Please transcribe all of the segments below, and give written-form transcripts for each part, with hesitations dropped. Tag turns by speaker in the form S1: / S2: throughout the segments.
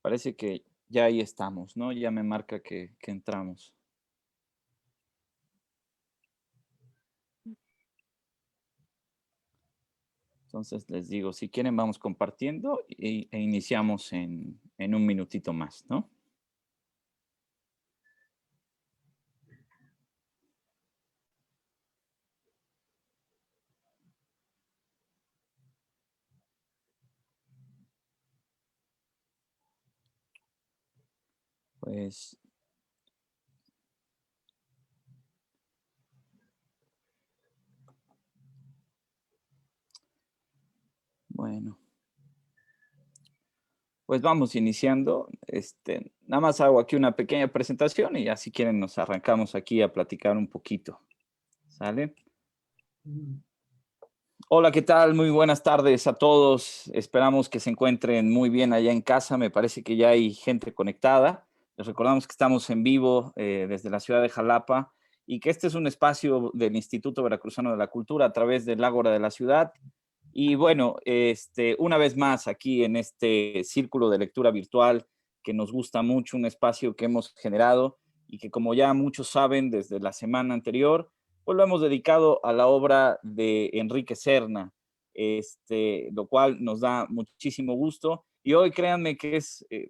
S1: Parece que ya ahí estamos, ¿no? Ya me marca que entramos. Entonces les digo, si quieren vamos compartiendo e iniciamos en un minutito más, ¿no? Pues bueno, pues vamos iniciando. Nada más hago aquí una pequeña presentación y ya si quieren nos arrancamos aquí a platicar un poquito. ¿Sale? Hola, ¿qué tal? Muy buenas tardes a todos. Esperamos que se encuentren muy bien allá en casa. Me parece que ya hay gente conectada. Les recordamos que estamos en vivo desde la ciudad de Jalapa y que este es un espacio del Instituto Veracruzano de la Cultura a través del Ágora de la ciudad. Y bueno, una vez más aquí en este círculo de lectura virtual que nos gusta mucho, un espacio que hemos generado y que como ya muchos saben desde la semana anterior, pues lo hemos dedicado a la obra de Enrique Serna, lo cual nos da muchísimo gusto. Y hoy créanme que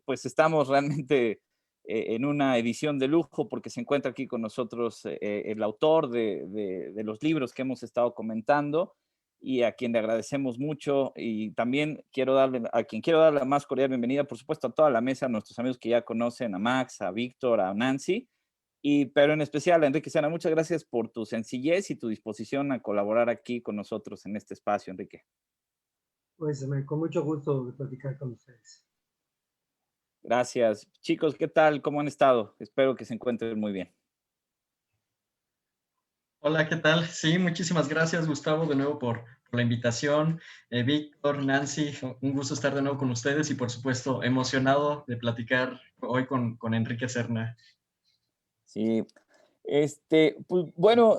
S1: pues estamos realmente en una edición de lujo porque se encuentra aquí con nosotros el autor de los libros que hemos estado comentando y a quien le agradecemos mucho. Y también quiero darle la más cordial bienvenida, por supuesto, a toda la mesa, a nuestros amigos que ya conocen, a Max, a Víctor, a Nancy pero en especial a Enrique Sena, muchas gracias por tu sencillez y tu disposición a colaborar aquí con nosotros en este espacio, Enrique.
S2: Con mucho gusto de platicar con ustedes.
S1: Gracias. Chicos, ¿qué tal? ¿Cómo han estado? Espero que se encuentren muy bien.
S3: Hola, ¿qué tal? Sí, muchísimas gracias, Gustavo, de nuevo por la invitación. Víctor, Nancy, un gusto estar de nuevo con ustedes y, por supuesto, emocionado de platicar hoy con Enrique Serna.
S1: Sí, pues bueno,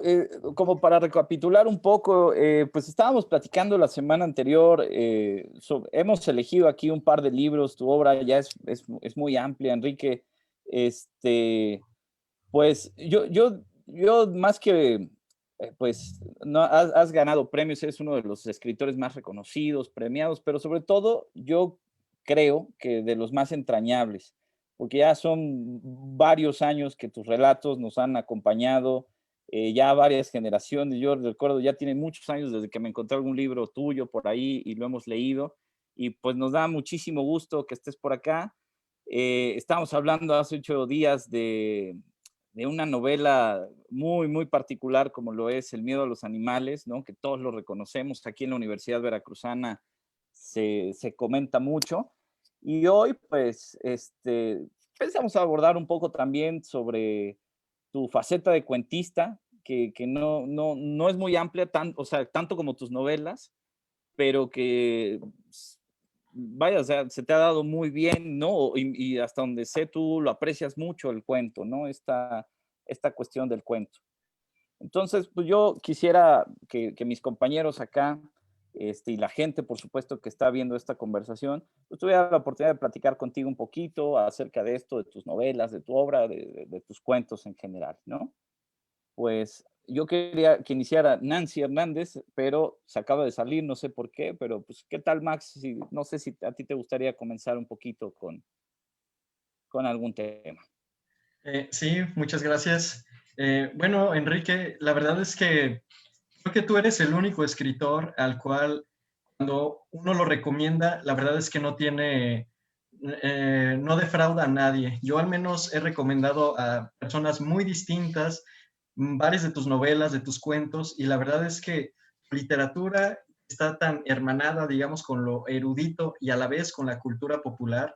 S1: como para recapitular un poco, pues estábamos platicando la semana anterior, hemos elegido aquí un par de libros, tu obra ya es muy amplia, Enrique. Pues yo más que, pues, no, has ganado premios, eres uno de los escritores más reconocidos, premiados, pero sobre todo yo creo que de los más entrañables, porque ya son varios años que tus relatos nos han acompañado, ya varias generaciones. Yo recuerdo, ya tiene muchos años desde que me encontré algún libro tuyo por ahí y lo hemos leído, y pues nos da muchísimo gusto que estés por acá. Estábamos hablando hace 8 días de una novela muy, muy particular como lo es El miedo a los animales, ¿no? Que todos lo reconocemos. Aquí en la Universidad Veracruzana se comenta mucho. Y hoy, pues, pensamos abordar un poco también sobre tu faceta de cuentista, que no es muy amplia, o sea, tanto como tus novelas, pero que vaya, o sea, se te ha dado muy bien, ¿no? Y hasta donde sé, tú lo aprecias mucho el cuento, ¿no? Esta cuestión del cuento. Entonces, pues yo quisiera que mis compañeros acá, y la gente, por supuesto, que está viendo esta conversación, pues tuviera la oportunidad de platicar contigo un poquito acerca de esto, de tus novelas, de tu obra, de tus cuentos en general, ¿no? Pues yo quería que iniciara Nancy Hernández, pero se acaba de salir, no sé por qué, pero pues, ¿qué tal, Max? No sé si a ti te gustaría comenzar un poquito con algún tema.
S3: Sí, muchas gracias. Bueno, Enrique, la verdad es que creo que tú eres el único escritor al cual cuando uno lo recomienda, la verdad es que no defrauda a nadie. Yo al menos he recomendado a personas muy distintas varias de tus novelas, de tus cuentos, y la verdad es que tu literatura está tan hermanada, digamos, con lo erudito y a la vez con la cultura popular.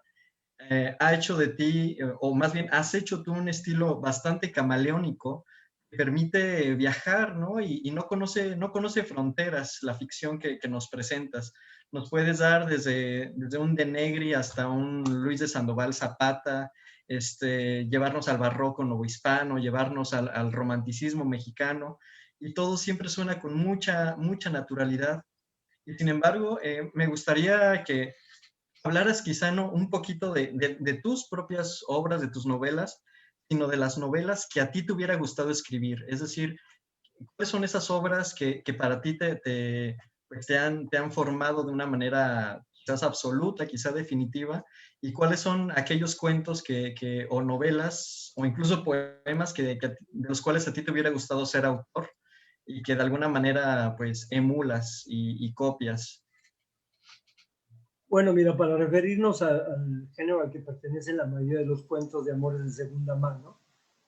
S3: Ha hecho de ti, o más bien has hecho tú un estilo bastante camaleónico que permite viajar, ¿no? Y no conoce fronteras la ficción que nos presentas. Nos puedes dar desde un De Negri hasta un Luis de Sandoval Zapata, llevarnos al barroco novohispano, llevarnos al romanticismo mexicano, y todo siempre suena con mucha, mucha naturalidad. Y sin embargo, me gustaría que hablaras quizá no un poquito de tus propias obras, de tus novelas, sino de las novelas que a ti te hubiera gustado escribir. Es decir, ¿cuáles son esas obras que para ti pues te han formado de una manera quizás absoluta, quizá definitiva? ¿Y cuáles son aquellos cuentos o novelas, o incluso poemas de los cuales a ti te hubiera gustado ser autor y que de alguna manera pues emulas y copias?
S2: Bueno, mira, para referirnos al género al que pertenecen la mayoría de los cuentos de amores de segunda mano,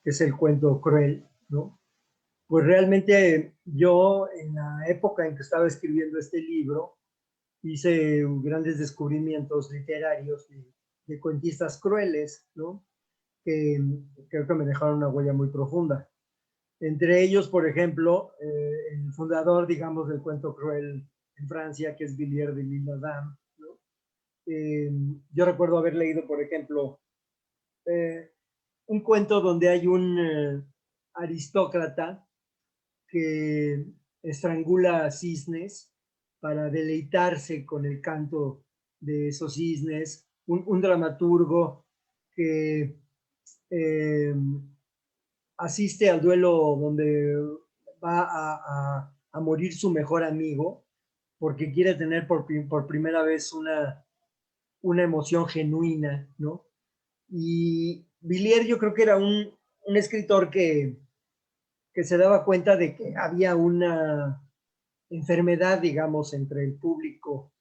S2: que es el cuento cruel, ¿no? Pues realmente yo en la época en que estaba escribiendo este libro hice grandes descubrimientos literarios de cuentistas crueles, ¿no? Que creo que me dejaron una huella muy profunda. Entre ellos, por ejemplo, el fundador, digamos, del cuento cruel en Francia, que es Villiers de l'Isle Adam, ¿no? Yo recuerdo haber leído, por ejemplo, eh, un cuento donde hay un aristócrata que estrangula a cisnes para deleitarse con el canto de esos cisnes, un dramaturgo que eh, asiste al duelo donde va a morir su mejor amigo porque quiere tener por primera vez una emoción genuina, ¿no? Y Villiers yo creo que era un escritor que se daba cuenta de que había una enfermedad, digamos, entre el público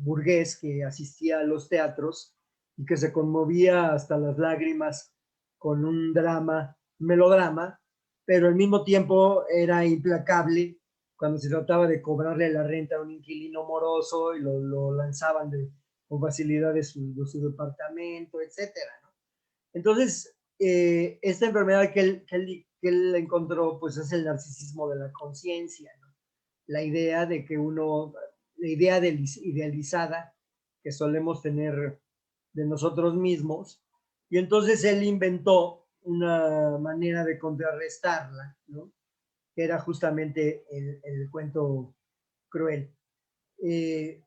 S2: burgués que asistía a los teatros y que se conmovía hasta las lágrimas con un drama, un melodrama, pero al mismo tiempo era implacable cuando se trataba de cobrarle la renta a un inquilino moroso y lo lanzaban con facilidad de su departamento, etcétera, ¿no? Entonces, esta enfermedad que él encontró, pues es el narcisismo de la conciencia, ¿no? La idea de que uno, la idea idealizada que solemos tener de nosotros mismos, y entonces él inventó una manera de contrarrestarla, ¿no? Que era justamente el cuento cruel.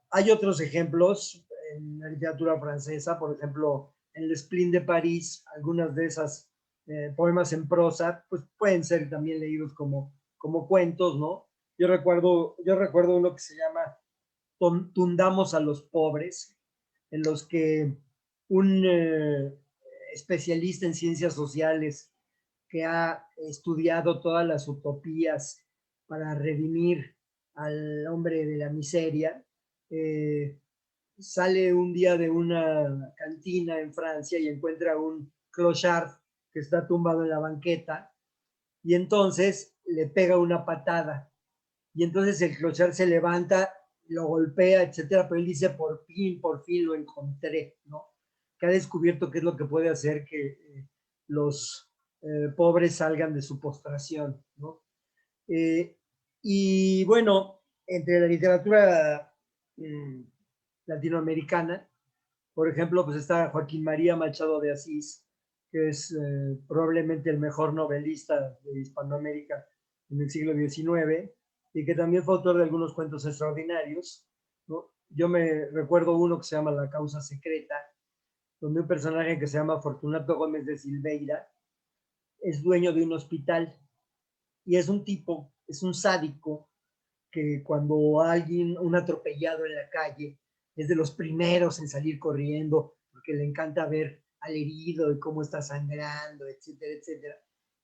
S2: Hay otros ejemplos en la literatura francesa, por ejemplo, en El Spleen de París, algunas de esas poemas en prosa, pues pueden ser también leídos como cuentos, ¿no? Yo recuerdo uno que se llama Tundamos a los pobres, en los que un especialista en ciencias sociales que ha estudiado todas las utopías para redimir al hombre de la miseria, eh, sale un día de una cantina en Francia y encuentra un clochard que está tumbado en la banqueta y entonces le pega una patada y entonces el clochard se levanta, lo golpea, etcétera, pero él dice por fin lo encontré, ¿no? Que ha descubierto qué es lo que puede hacer que los pobres salgan de su postración, ¿no? Eh, y bueno, entre la literatura latinoamericana, por ejemplo, pues está Joaquín María Machado de Asís, que es probablemente el mejor novelista de Hispanoamérica en el siglo XIX y que también fue autor de algunos cuentos extraordinarios, ¿no? Yo me recuerdo uno que se llama La causa secreta, donde un personaje que se llama Fortunato Gómez de Silveira es dueño de un hospital y es un tipo, es un sádico que cuando alguien, un atropellado en la calle, es de los primeros en salir corriendo porque le encanta ver al herido y cómo está sangrando, etcétera, etcétera.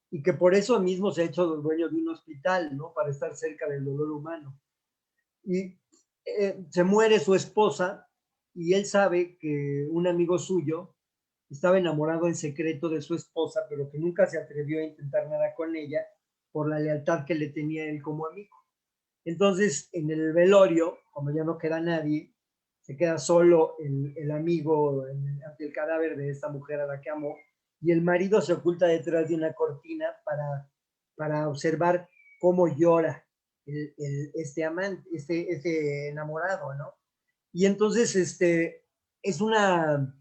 S2: Y que por eso mismo se ha hecho dueño de un hospital, ¿no? Para estar cerca del dolor humano. Y se muere su esposa y él sabe que un amigo suyo estaba enamorado en secreto de su esposa, pero que nunca se atrevió a intentar nada con ella por la lealtad que le tenía él como amigo. Entonces, en el velorio, como ya no queda nadie, se queda solo el amigo ante el cadáver de esta mujer a la que amó, y el marido se oculta detrás de una cortina para observar cómo llora este amante, este enamorado, ¿no? Y entonces es una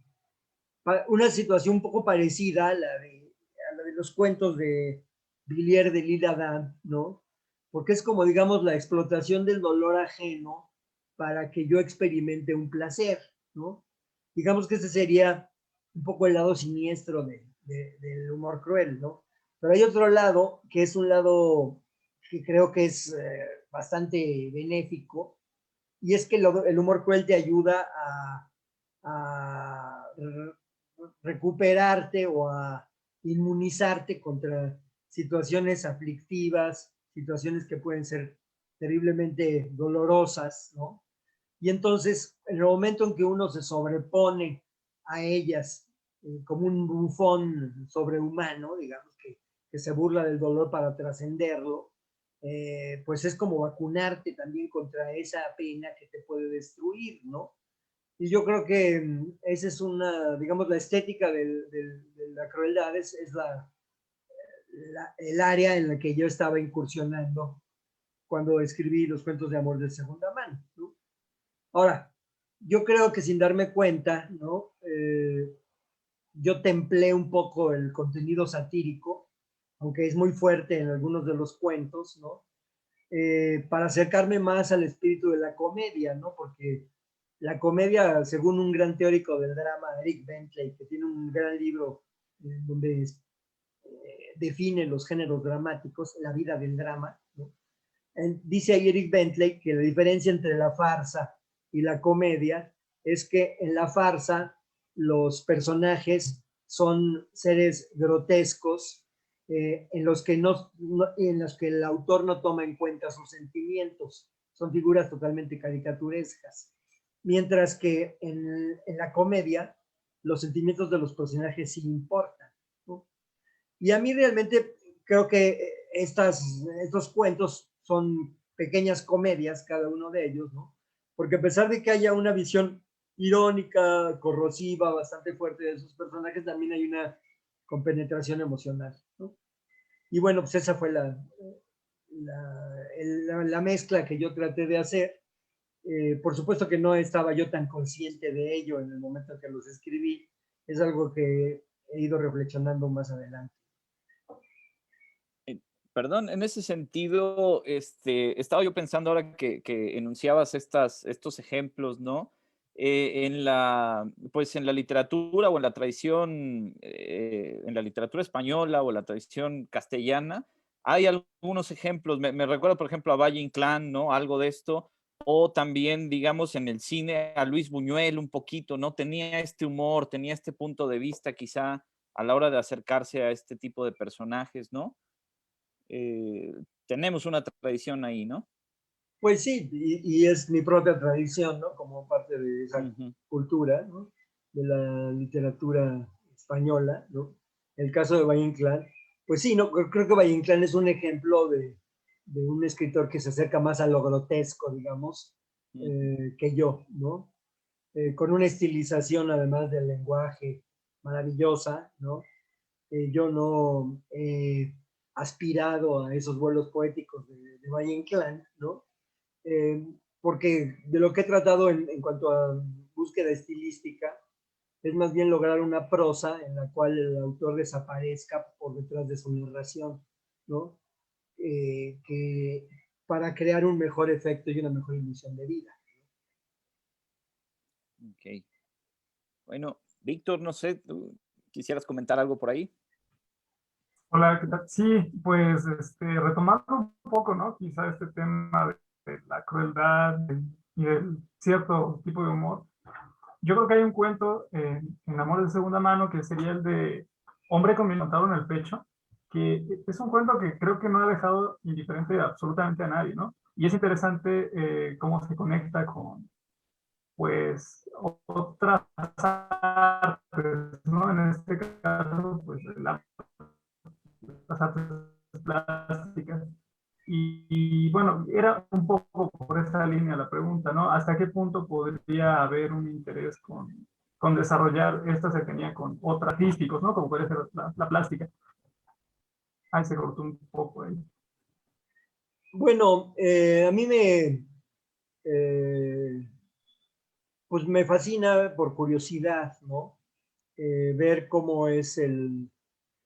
S2: situación un poco parecida a la de los cuentos de Villiers de l'Isle Adam, ¿no? Porque es como, digamos, la explotación del dolor ajeno para que yo experimente un placer, ¿no? Digamos que ese sería un poco el lado siniestro del humor cruel, ¿no? Pero hay otro lado, que es un lado que creo que es bastante benéfico, y es que el humor cruel te ayuda a recuperarte o a inmunizarte contra situaciones aflictivas, situaciones que pueden ser terriblemente dolorosas, ¿no? Y entonces, en el momento en que uno se sobrepone a ellas como un bufón sobrehumano, digamos, que se burla del dolor para trascenderlo, pues es como vacunarte también contra esa pena que te puede destruir, ¿no? Y yo creo que esa es una, digamos, la estética de la crueldad es el área en la que yo estaba incursionando cuando escribí los cuentos de amor de segunda mano, ¿no? Ahora, yo creo que sin darme cuenta, ¿no? Yo templé un poco el contenido satírico, aunque es muy fuerte en algunos de los cuentos, ¿no? Para acercarme más al espíritu de la comedia, ¿no? Porque la comedia, según un gran teórico del drama, Eric Bentley, que tiene un gran libro donde define los géneros dramáticos, la vida del drama, ¿no? Dice ahí Eric Bentley que la diferencia entre la farsa y la comedia es que en la farsa los personajes son seres grotescos en los que en los que el autor no toma en cuenta sus sentimientos, son figuras totalmente caricaturescas, mientras que en la comedia los sentimientos de los personajes sí importan, ¿no? Y a mí realmente creo que estos cuentos son pequeñas comedias, cada uno de ellos, ¿no? Porque a pesar de que haya una visión irónica, corrosiva, bastante fuerte de sus personajes, también hay una compenetración emocional, ¿no? Y bueno, pues esa fue la mezcla que yo traté de hacer. Por supuesto que no estaba yo tan consciente de ello en el momento en que los escribí. Es algo que he ido reflexionando más adelante.
S1: Perdón, en ese sentido, estaba yo pensando ahora que enunciabas estos ejemplos, ¿no? Pues en la literatura o en la literatura española o la tradición castellana, hay algunos ejemplos. Me recuerdo, por ejemplo, a Valle Inclán, ¿no? Algo de esto. O también, digamos, en el cine a Luis Buñuel un poquito, ¿no? Tenía este humor, tenía este punto de vista quizá a la hora de acercarse a este tipo de personajes, ¿no? Tenemos una tradición ahí, ¿no?
S2: Pues sí, y es mi propia tradición, ¿no? Como parte de esa
S1: Ujú.
S2: cultura, ¿no? De la literatura española, ¿no? El caso de Valle Inclán, pues sí, ¿no? Creo que Valle Inclán es un ejemplo de un escritor que se acerca más a lo grotesco, digamos,
S1: Ujú.
S2: que yo, ¿no? Con una estilización además del lenguaje maravillosa, ¿no? Yo no he aspirado a esos vuelos poéticos de Valle Inclán, ¿no? eh, porque de lo que he tratado en cuanto a búsqueda estilística es más bien lograr una prosa en la cual el autor desaparezca por detrás de su narración, ¿no? Que para crear un mejor efecto y una mejor ilusión de vida.
S1: Ok. Bueno, Víctor, no sé, ¿tú quisieras comentar algo por ahí?
S4: Hola, ¿qué tal? Sí, pues retomando un poco, ¿no? Quizá este tema de la crueldad y del cierto tipo de humor. Yo creo que hay un cuento en Amor de segunda mano que sería el de Hombre con minotauro en el pecho, que es un cuento que creo que no ha dejado indiferente absolutamente a nadie, ¿no? Y es interesante cómo se conecta con, pues, otras artes, ¿no? En este caso, pues, las artes plásticas. Bueno, era un poco por esa línea la pregunta, ¿no? ¿Hasta qué punto podría haber un interés con desarrollar esta cercanía con otros artísticos, ¿no? Como puede ser la plástica. Ahí se cortó un poco ahí.
S2: Bueno, a mí eh, pues me fascina por curiosidad, ¿no? Ver cómo es el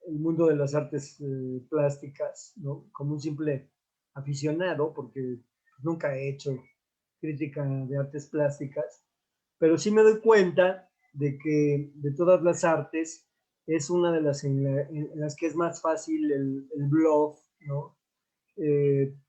S2: mundo de las artes plásticas, ¿no? Como un simple aficionado, porque nunca he hecho crítica de artes plásticas, pero sí me doy cuenta de que de todas las artes es una de las en las que es más fácil el bluff, ¿no?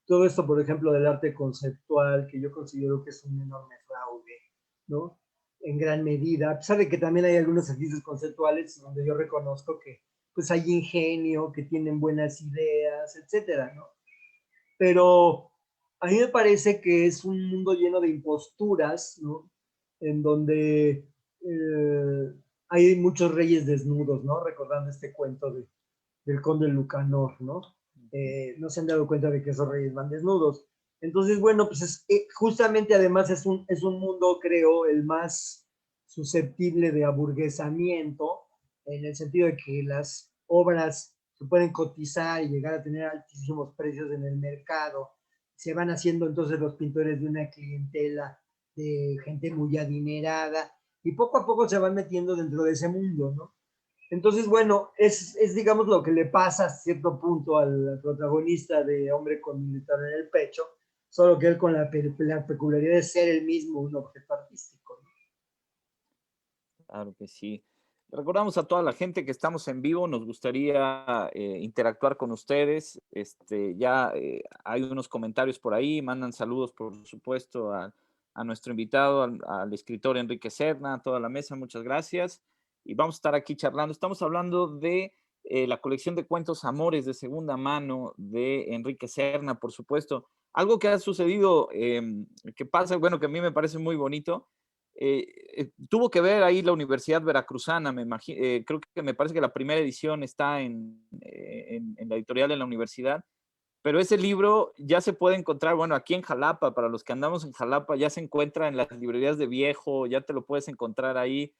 S2: Todo esto, por ejemplo, del arte conceptual, que yo considero que es un enorme fraude, ¿no? En gran medida, a pesar de que también hay algunos ejercicios conceptuales donde yo reconozco que pues hay ingenio, que tienen buenas ideas, etcétera, ¿no? Pero a mí me parece que es un mundo lleno de imposturas, ¿no? En donde hay muchos reyes desnudos, ¿no? Recordando este cuento del conde Lucanor, ¿no? No se han dado cuenta de que esos reyes van desnudos. Entonces, bueno, pues justamente además es un mundo, creo, el más susceptible de aburguesamiento, en el sentido de que las obras se pueden cotizar y llegar a tener altísimos precios en el mercado. Se van haciendo entonces los pintores de una clientela de gente muy adinerada y poco a poco se van metiendo dentro de ese mundo, ¿no? Entonces, bueno, digamos lo que le pasa a cierto punto al protagonista de Hombre con Militar en el Pecho, solo que él con la peculiaridad de ser el mismo un objeto artístico, ¿no?
S1: Claro que sí. Recordamos a toda la gente que estamos en vivo, nos gustaría interactuar con ustedes. Ya hay unos comentarios por ahí, mandan saludos, por supuesto, a nuestro invitado, al escritor Enrique Serna, a toda la mesa, muchas gracias. Y vamos a estar aquí charlando. Estamos hablando de la colección de cuentos Amores de segunda mano de Enrique Serna, por supuesto. Algo que ha sucedido, que pasa, bueno, que a mí me parece muy bonito. Tuvo que ver ahí la Universidad Veracruzana, me imagino, creo que me parece que la primera edición está en la editorial de la universidad, pero ese libro ya se puede encontrar, bueno, aquí en Jalapa, para los que andamos en Jalapa, ya se encuentra en las librerías de viejo, ya te lo puedes encontrar ahí,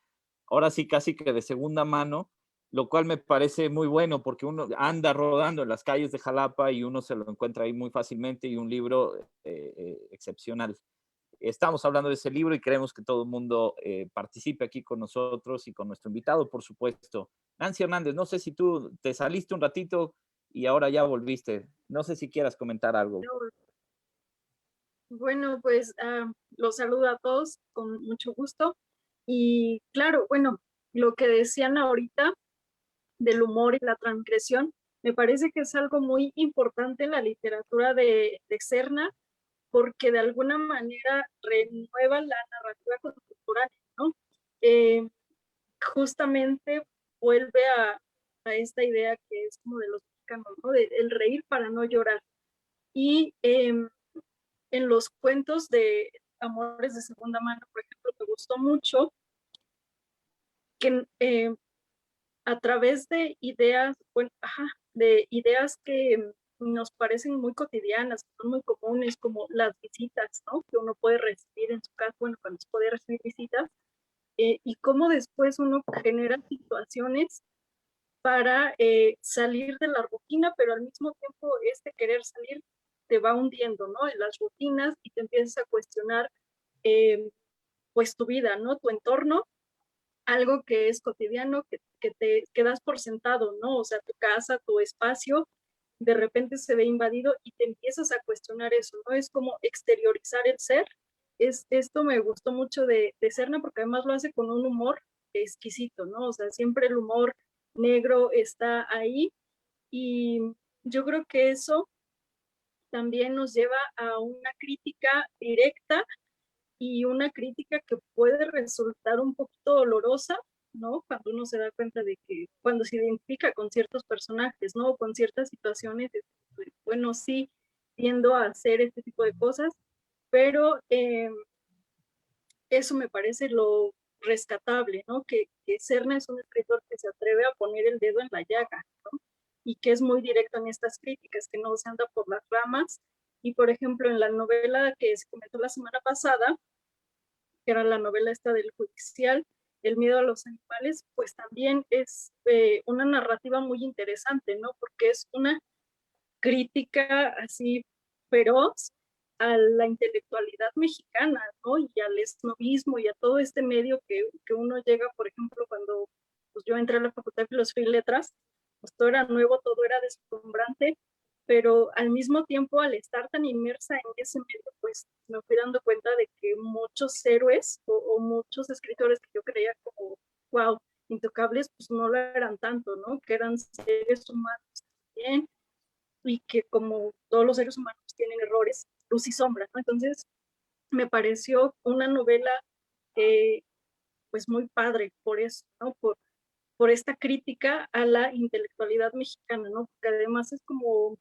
S1: ahora sí casi que de segunda mano, lo cual me parece muy bueno porque uno anda rodando en las calles de Jalapa y uno se lo encuentra ahí muy fácilmente y un libro excepcional. Estamos hablando de ese libro y queremos que todo el mundo participe aquí con nosotros y con nuestro invitado, por supuesto. Nancy Hernández, no sé si tú te saliste un ratito y ahora ya volviste. No sé si quieras comentar algo.
S5: Bueno, pues los saludo a todos con mucho gusto. Y claro, bueno, lo que decían ahorita del humor y la transgresión, me parece que es algo muy importante en la literatura de Serna, porque de alguna manera renueva la narrativa contemporánea, ¿no? Justamente vuelve a esta idea que es como de los mexicanos, ¿no? De el reír para no llorar. Y en los cuentos de Amores de segunda mano, por ejemplo, me gustó mucho que a través de ideas, bueno, de ideas que nos parecen muy cotidianas, que son muy comunes, como las visitas, ¿no? Que uno puede recibir en su casa, bueno, cuando se puede recibir visitas, y cómo después uno genera situaciones para salir de la rutina, pero al mismo tiempo este querer salir te va hundiendo, ¿no? En las rutinas y te empiezas a cuestionar pues tu vida, ¿no? Tu entorno, algo que es cotidiano, que te quedas por sentado, ¿no? O sea, tu casa, tu espacio, de repente se ve invadido y te empiezas a cuestionar eso, ¿no? Es como exteriorizar el ser. Esto me gustó mucho de Serna porque además lo hace con un humor exquisito, ¿no? O sea, siempre el humor negro está ahí y yo creo que eso también nos lleva a una crítica directa y una crítica que puede resultar un poquito dolorosa, ¿no? Cuando uno se da cuenta de que cuando se identifica con ciertos personajes, ¿no? Con ciertas situaciones, bueno, sí, tiendo a hacer este tipo de cosas, pero eso me parece lo rescatable, ¿no? Que Serna es un escritor que se atreve a poner el dedo en la llaga, ¿no? Y que es muy directo en estas críticas, que no se anda por las ramas. Y, por ejemplo, en la novela que se comentó la semana pasada, que era la novela esta del judicial, El miedo a los animales, pues también es una narrativa muy interesante, ¿no? Porque es una crítica así feroz a la intelectualidad mexicana, ¿no? Y al esnovismo y a todo este medio que uno llega, por ejemplo, cuando pues, yo entré a la Facultad de Filosofía y Letras, pues todo era nuevo, todo era deslumbrante, pero al mismo tiempo, al estar tan inmersa en ese medio, pues me fui dando cuenta de que muchos héroes o muchos escritores que yo creía como, wow, intocables, pues no lo eran tanto, ¿no? Que eran seres humanos también, y que como todos los seres humanos tienen errores, luz y sombra, ¿no? Entonces, me pareció una novela pues muy padre por eso, ¿no? Por esta crítica a la intelectualidad mexicana, ¿no? Porque además es como,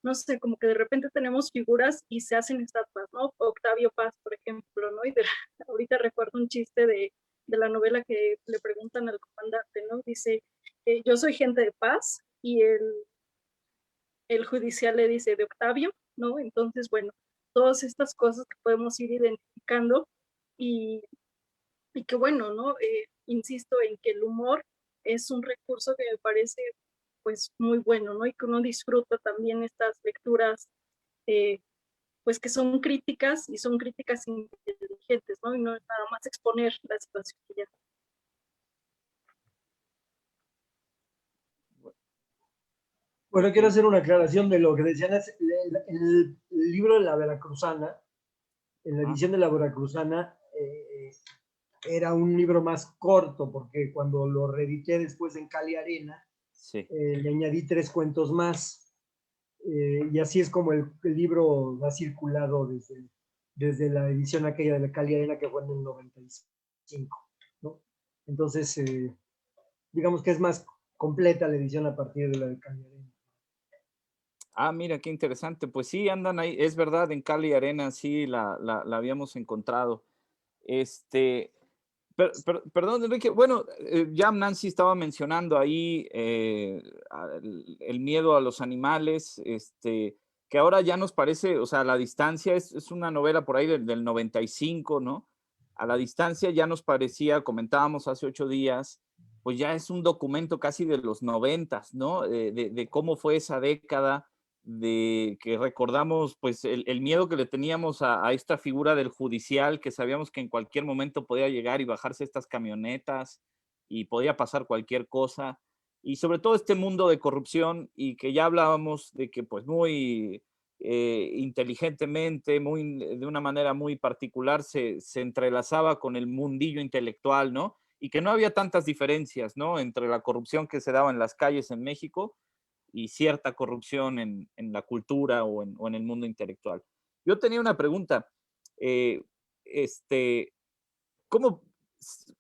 S5: no sé, como que de repente tenemos figuras y se hacen estatuas, ¿no? Octavio Paz, por ejemplo, ¿no? Y ahorita recuerdo un chiste de la novela que le preguntan al comandante, ¿no? Dice, yo soy gente de paz, y el judicial le dice de Octavio, ¿no? Entonces, bueno, todas estas cosas que podemos ir identificando, y, y que bueno, ¿no? Insisto en que el humor es un recurso que me parece pues muy bueno, ¿no? Y que uno disfruta también estas lecturas, eh, pues que son críticas, y son críticas inteligentes, ¿no? Y no es nada más exponer la situación que ya.
S2: Bueno, quiero
S1: Ok.
S2: hacer una aclaración de lo que decían. El libro de la Veracruzana, en la
S1: Ah,
S2: edición de la Veracruzana, era un libro más corto, porque cuando lo reedité después en Cali Arena,
S1: sí.
S2: le añadí 3 cuentos más. Y así es como el libro ha circulado desde la edición aquella de la Cali Arena, que fue en el 95, ¿no? Entonces, digamos que es más completa la edición a partir de la de Cali Arena.
S1: Ah, mira, qué interesante. Pues sí, andan ahí, es verdad, en Cali Arena sí la habíamos encontrado. Este, perdón, Enrique. Bueno, ya Nancy estaba mencionando ahí el miedo a los animales, que ahora ya nos parece, o sea, a la distancia es una novela por ahí del 95, ¿no? A la distancia ya nos parecía, comentábamos hace 8 días, pues ya es un documento casi de los 90, ¿no? De cómo fue esa década, de que recordamos pues el miedo que le teníamos a esta figura del judicial, que sabíamos que en cualquier momento podía llegar y bajarse estas camionetas y podía pasar cualquier cosa. Y sobre todo este mundo de corrupción, y que ya hablábamos de que pues muy inteligentemente, de una manera muy particular, se entrelazaba con el mundillo intelectual, ¿no? Y que no había tantas diferencias, ¿no? Entre la corrupción que se daba en las calles en México y cierta corrupción en la cultura o en el mundo intelectual. Yo tenía una pregunta. eh, este, ¿cómo,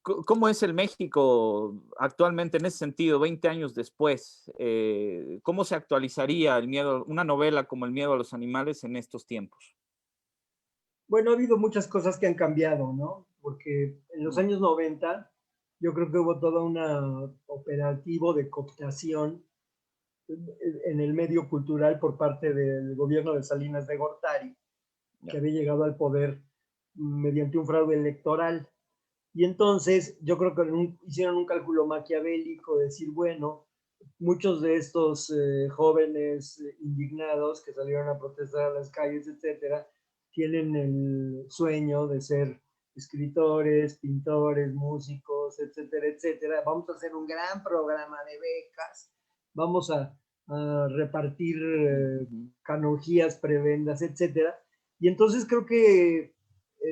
S1: ¿Cómo es el México actualmente en ese sentido, 20 años después? ¿Cómo se actualizaría el miedo, una novela como El miedo a los animales en estos tiempos?
S2: Bueno, ha habido muchas cosas que han cambiado, ¿no? Porque en los años 90 yo creo que hubo todo un operativo de cooptación en el medio cultural por parte del gobierno de Salinas de Gortari, que
S1: Ya.
S2: había llegado al poder mediante un fraude electoral. Y entonces yo creo que hicieron un cálculo maquiavélico de decir, bueno, muchos de estos jóvenes indignados que salieron a protestar a las calles, etcétera, tienen el sueño de ser escritores, pintores, músicos, etcétera, etcétera. Vamos a hacer un gran programa de becas, vamos a repartir canonjías, prebendas, etcétera. Y entonces creo que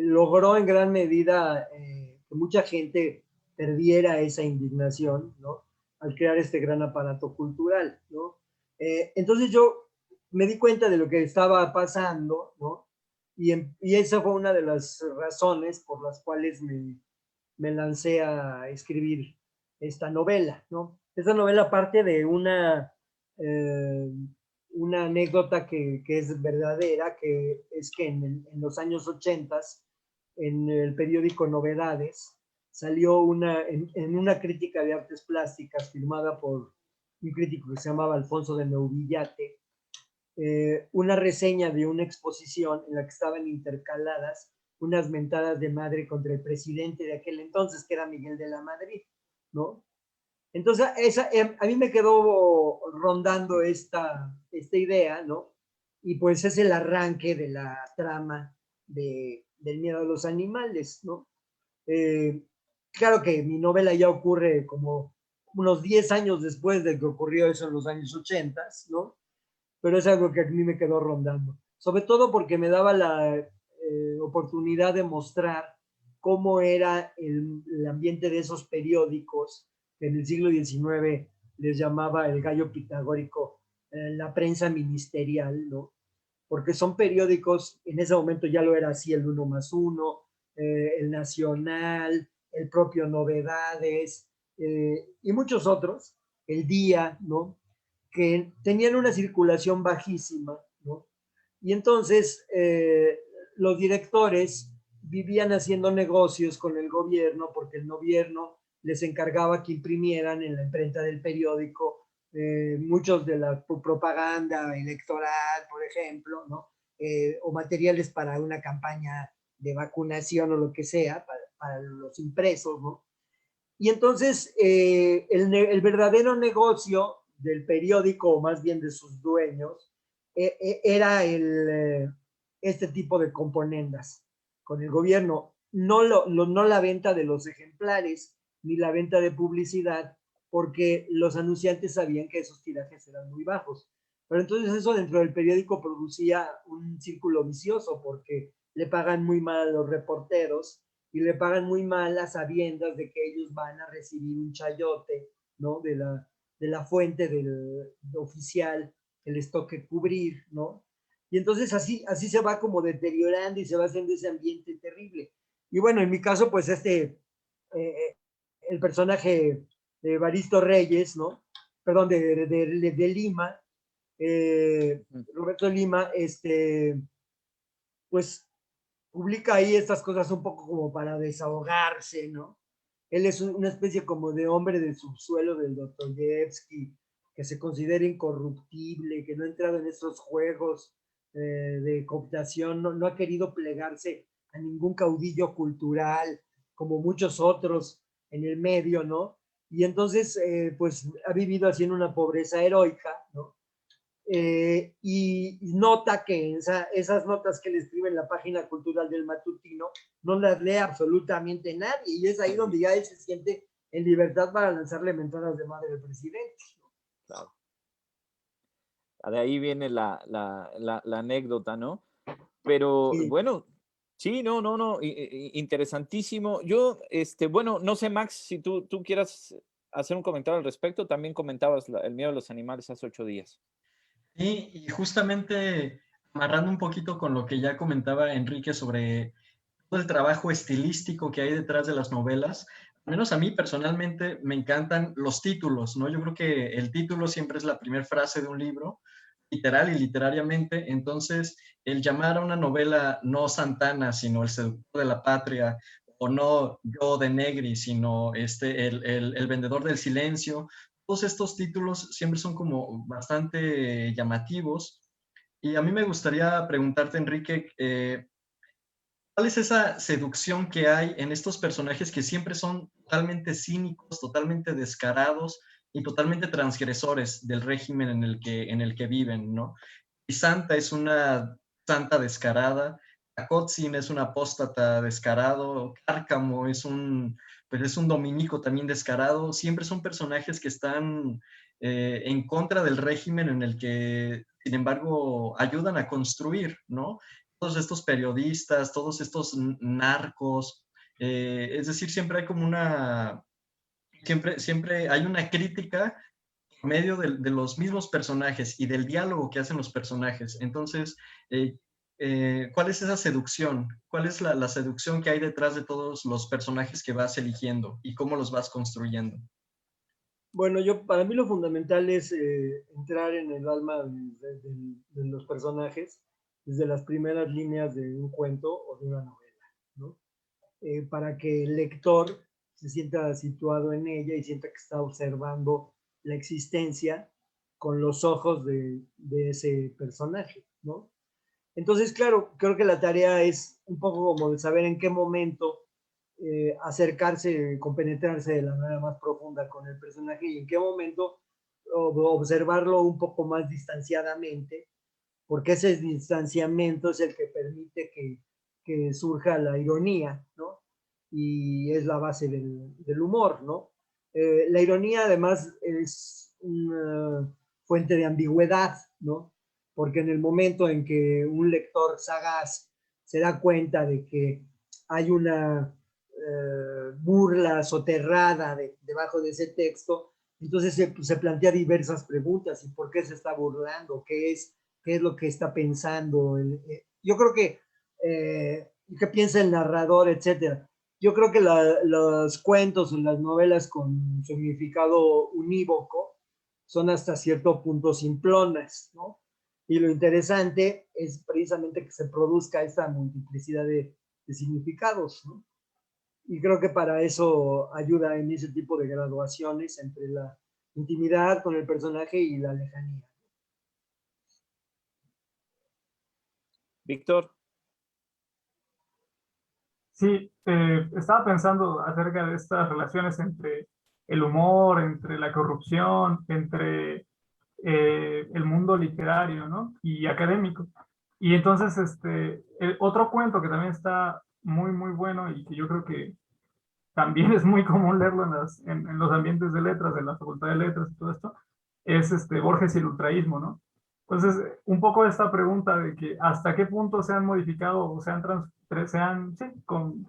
S2: logró en gran medida que mucha gente perdiera esa indignación, ¿no? Al crear este gran aparato cultural, ¿no? Entonces yo me di cuenta de lo que estaba pasando, ¿no? Y esa fue una de las razones por las cuales me lancé a escribir esta novela, ¿no? Esta novela parte de una anécdota que es verdadera, que es que en los años 80, en el periódico Novedades, salió en una crítica de artes plásticas firmada por un crítico que se llamaba Alfonso de Neuvillate, una reseña de una exposición en la que estaban intercaladas unas mentadas de madre contra el presidente de aquel entonces, que era Miguel de la Madrid, ¿no? Entonces, a mí me quedó rondando esta idea, ¿no? Y pues es el arranque de la trama del miedo a los animales, ¿no? Claro que mi novela ya ocurre como unos 10 años después de que ocurrió eso en los años 80, ¿no? Pero es algo que a mí me quedó rondando. Sobre todo porque me daba la oportunidad de mostrar cómo era el ambiente de esos periódicos que en el siglo XIX les llamaba el gallo pitagórico, la prensa ministerial, ¿no? Porque son periódicos, en ese momento ya lo era así, el Uno más Uno, el Nacional, el propio Novedades, y muchos otros, el Día, ¿no? Que tenían una circulación bajísima, ¿no? Y entonces los directores vivían haciendo negocios con el gobierno porque el gobierno les encargaba que imprimieran en la imprenta del periódico muchos de la propaganda electoral, por ejemplo, ¿no? O materiales para una campaña de vacunación o lo que sea, para los impresos, ¿no? Y entonces el verdadero negocio del periódico, o más bien de sus dueños, era este tipo de componendas con el gobierno, no la venta de los ejemplares, ni la venta de publicidad, porque los anunciantes sabían que esos tirajes eran muy bajos. Pero entonces eso dentro del periódico producía un círculo vicioso, porque le pagan muy mal a los reporteros, y le pagan muy mal a sabiendas de que ellos van a recibir un chayote, ¿no? De la fuente oficial que les toque cubrir, ¿no? Y entonces así se va como deteriorando y se va haciendo ese ambiente terrible. Y bueno, en mi caso, pues el personaje de Evaristo Reyes, ¿no? Perdón, de Lima, Roberto Lima, pues publica ahí estas cosas un poco como para desahogarse, ¿no? Él es una especie como de hombre del subsuelo del Dostoyevsky, que se considera incorruptible, que no ha entrado en estos juegos de cooptación, no ha querido plegarse a ningún caudillo cultural, como muchos otros en el medio, ¿no? Y entonces, pues, ha vivido así en una pobreza heroica, ¿no? Y nota que esas notas que le escribe en la página cultural del matutino no las lee absolutamente nadie, y es ahí donde ya él se siente en libertad para lanzarle mentadas de madre al presidente.
S1: Claro. De ahí viene la anécdota, ¿no? Pero
S2: Sí.
S1: bueno, sí, no, interesantísimo. Yo, bueno, no sé, Max, si tú quieras hacer un comentario al respecto, también comentabas el miedo a los animales hace 8 días.
S3: Y justamente amarrando un poquito con lo que ya comentaba Enrique sobre todo el trabajo estilístico que hay detrás de las novelas, al menos a mí personalmente me encantan los títulos, ¿no? Yo creo que el título siempre es la primera frase de un libro, literal y literariamente, entonces el llamar a una novela no Santana, sino El seductor de la patria, o no Yo de Negri, sino el vendedor del silencio, todos estos títulos siempre son como bastante llamativos. Y a mí me gustaría preguntarte, Enrique, ¿cuál es esa seducción que hay en estos personajes que siempre son totalmente cínicos, totalmente descarados y totalmente transgresores del régimen en el que viven, ¿no? Y Santa es una santa descarada, Kakotzin es un apóstata descarado, Cárcamo pues es un dominico también descarado. Siempre son personajes que están en contra del régimen en el que, sin embargo, ayudan a construir, ¿no? Todos estos periodistas, todos estos narcos, es decir, siempre hay como siempre hay una crítica en medio de los mismos personajes y del diálogo que hacen los personajes. Entonces, ¿cuál es esa seducción? ¿Cuál es la seducción que hay detrás de todos los personajes que vas eligiendo y cómo los vas construyendo?
S2: Bueno, para mí lo fundamental es entrar en el alma de los personajes desde las primeras líneas de un cuento o de una novela, ¿no? Para que el lector se sienta situado en ella y sienta que está observando la existencia con los ojos de ese personaje, ¿no? Entonces, claro, creo que la tarea es un poco como de saber en qué momento acercarse, compenetrarse de la manera más profunda con el personaje y en qué momento observarlo un poco más distanciadamente, porque ese distanciamiento es el que permite que surja la ironía, ¿no? Y es la base del humor, ¿no? La ironía además es una fuente de ambigüedad, ¿no? Porque en el momento en que un lector sagaz se da cuenta de que hay una burla soterrada debajo de ese texto. Entonces se plantea diversas preguntas. ¿Y por qué se está burlando? ¿Qué es lo que está pensando? Yo creo que, ¿qué piensa el narrador, etcétera? Yo creo que los cuentos o las novelas con significado unívoco son hasta cierto punto simplonas, ¿no? Y lo interesante es precisamente que se produzca esta multiplicidad de significados, ¿no? Y creo que para eso ayuda en ese tipo de graduaciones entre la intimidad con el personaje y la lejanía.
S1: Víctor.
S4: Sí, estaba pensando acerca de estas relaciones entre el humor, entre la corrupción, entre el mundo literario, ¿no? Y académico. Y entonces, otro cuento que también está muy, muy bueno y que yo creo que también es muy común leerlo en los ambientes de letras, de la Facultad de Letras y todo esto, es Borges y el ultraísmo, ¿no? Entonces, un poco esta pregunta de que hasta qué punto se han modificado o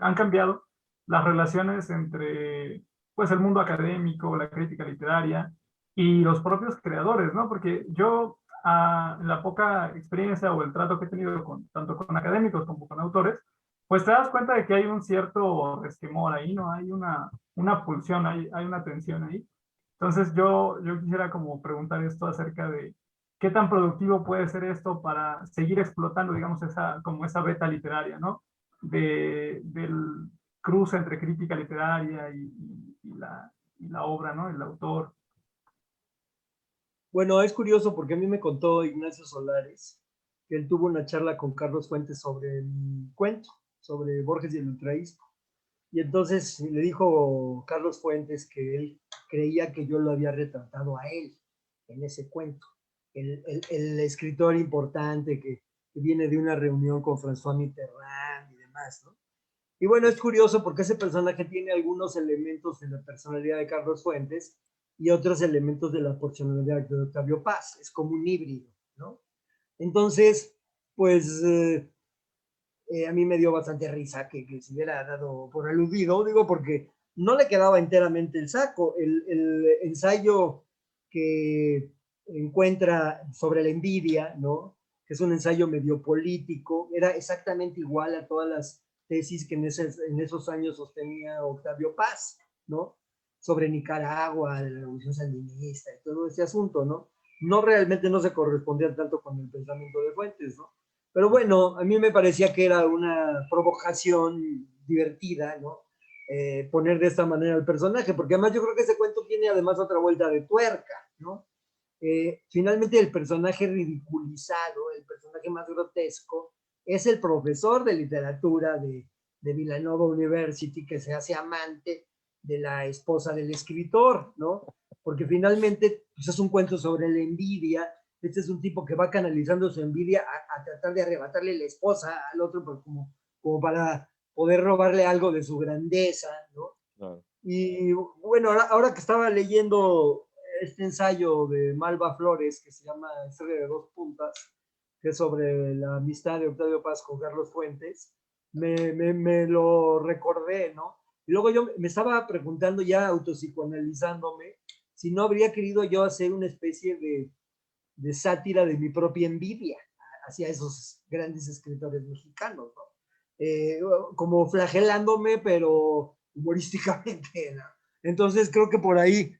S4: han cambiado las relaciones entre pues, el mundo académico, la crítica literaria y los propios creadores, ¿no? Porque yo, la poca experiencia o el trato que he tenido tanto con académicos como con autores, pues te das cuenta de que hay un cierto resquemor ahí, ¿no? Hay una pulsión, hay una tensión ahí. Entonces yo quisiera como preguntar esto acerca de qué tan productivo puede ser esto para seguir explotando, digamos, como esa beta literaria, ¿no? Del cruce entre crítica literaria y la obra, ¿no? El autor.
S2: Bueno, es curioso porque a mí me contó Ignacio Solares que él tuvo una charla con Carlos Fuentes sobre el cuento, sobre Borges y el ultraísmo. Y entonces le dijo Carlos Fuentes que él creía que yo lo había retratado a él en ese cuento. El escritor importante que viene de una reunión con François Mitterrand y demás, ¿no? Y bueno, es curioso porque ese personaje tiene algunos elementos de la personalidad de Carlos Fuentes y otros elementos de la personalidad de Octavio Paz. Es como un híbrido, ¿no? Entonces, pues a mí me dio bastante risa que se hubiera dado por aludido, digo, porque no le quedaba enteramente el saco. El ensayo que encuentra sobre la envidia, ¿no? Que es un ensayo medio político, era exactamente igual a todas las tesis que en esos años sostenía Octavio Paz, ¿no? Sobre Nicaragua, la revolución sandinista y todo ese asunto, ¿no? No realmente no se correspondía tanto con el pensamiento de Fuentes, ¿no? Pero bueno, a mí me parecía que era una provocación divertida, ¿no? Poner de esta manera al personaje, porque además yo creo que ese cuento tiene además otra vuelta de tuerca, ¿no? Finalmente el personaje ridiculizado, el personaje más grotesco, es el profesor de literatura de Villanova University que se hace amante de la esposa del escritor, ¿no? Porque finalmente pues es un cuento sobre la envidia. Este es un tipo que va canalizando su envidia a tratar de arrebatarle la esposa al otro como para poder robarle algo de su grandeza, ¿no? Claro. Y bueno, ahora que estaba leyendo este ensayo de Malva Flores que se llama Historia de dos puntas, que es sobre la amistad de Octavio Paz con Carlos Fuentes, me lo recordé, ¿no? Y luego yo me estaba preguntando, ya autopsicoanalizándome, si no habría querido yo hacer una especie de sátira de mi propia envidia hacia esos grandes escritores mexicanos, ¿no? Como flagelándome, pero humorísticamente, ¿no? Entonces creo que por ahí,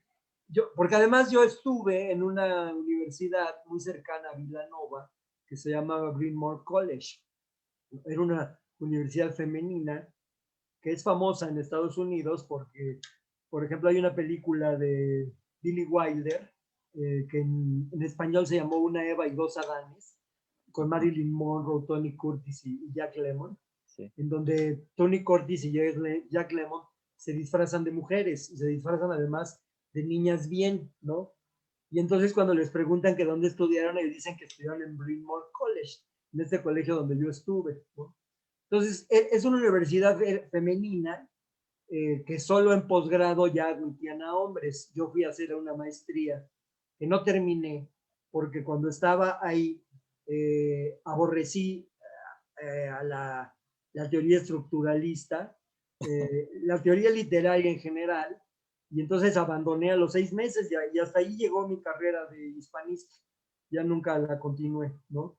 S2: porque además yo estuve en una universidad muy cercana a Villanova, que se llamaba Bryn Mawr College. Era una universidad femenina que es famosa en Estados Unidos porque, por ejemplo, hay una película de Billy Wilder que en español se llamó Una Eva y dos Adanes, con Marilyn Monroe, Tony Curtis y Jack Lemmon, sí, en donde Tony Curtis y Jack Lemmon se disfrazan de mujeres y se disfrazan además de niñas bien, ¿no? Y entonces cuando les preguntan que dónde estudiaron, ellos dicen que estudiaron en Bryn Mawr College, en este colegio donde yo estuve, ¿no? Entonces, es una universidad femenina que solo en posgrado ya admitían a hombres. Yo fui a hacer una maestría que no terminé porque cuando estaba ahí aborrecí a la teoría estructuralista la teoría literaria en general, y entonces abandoné a los 6 meses y hasta ahí llegó mi carrera de hispanista. Ya nunca la continué, ¿no?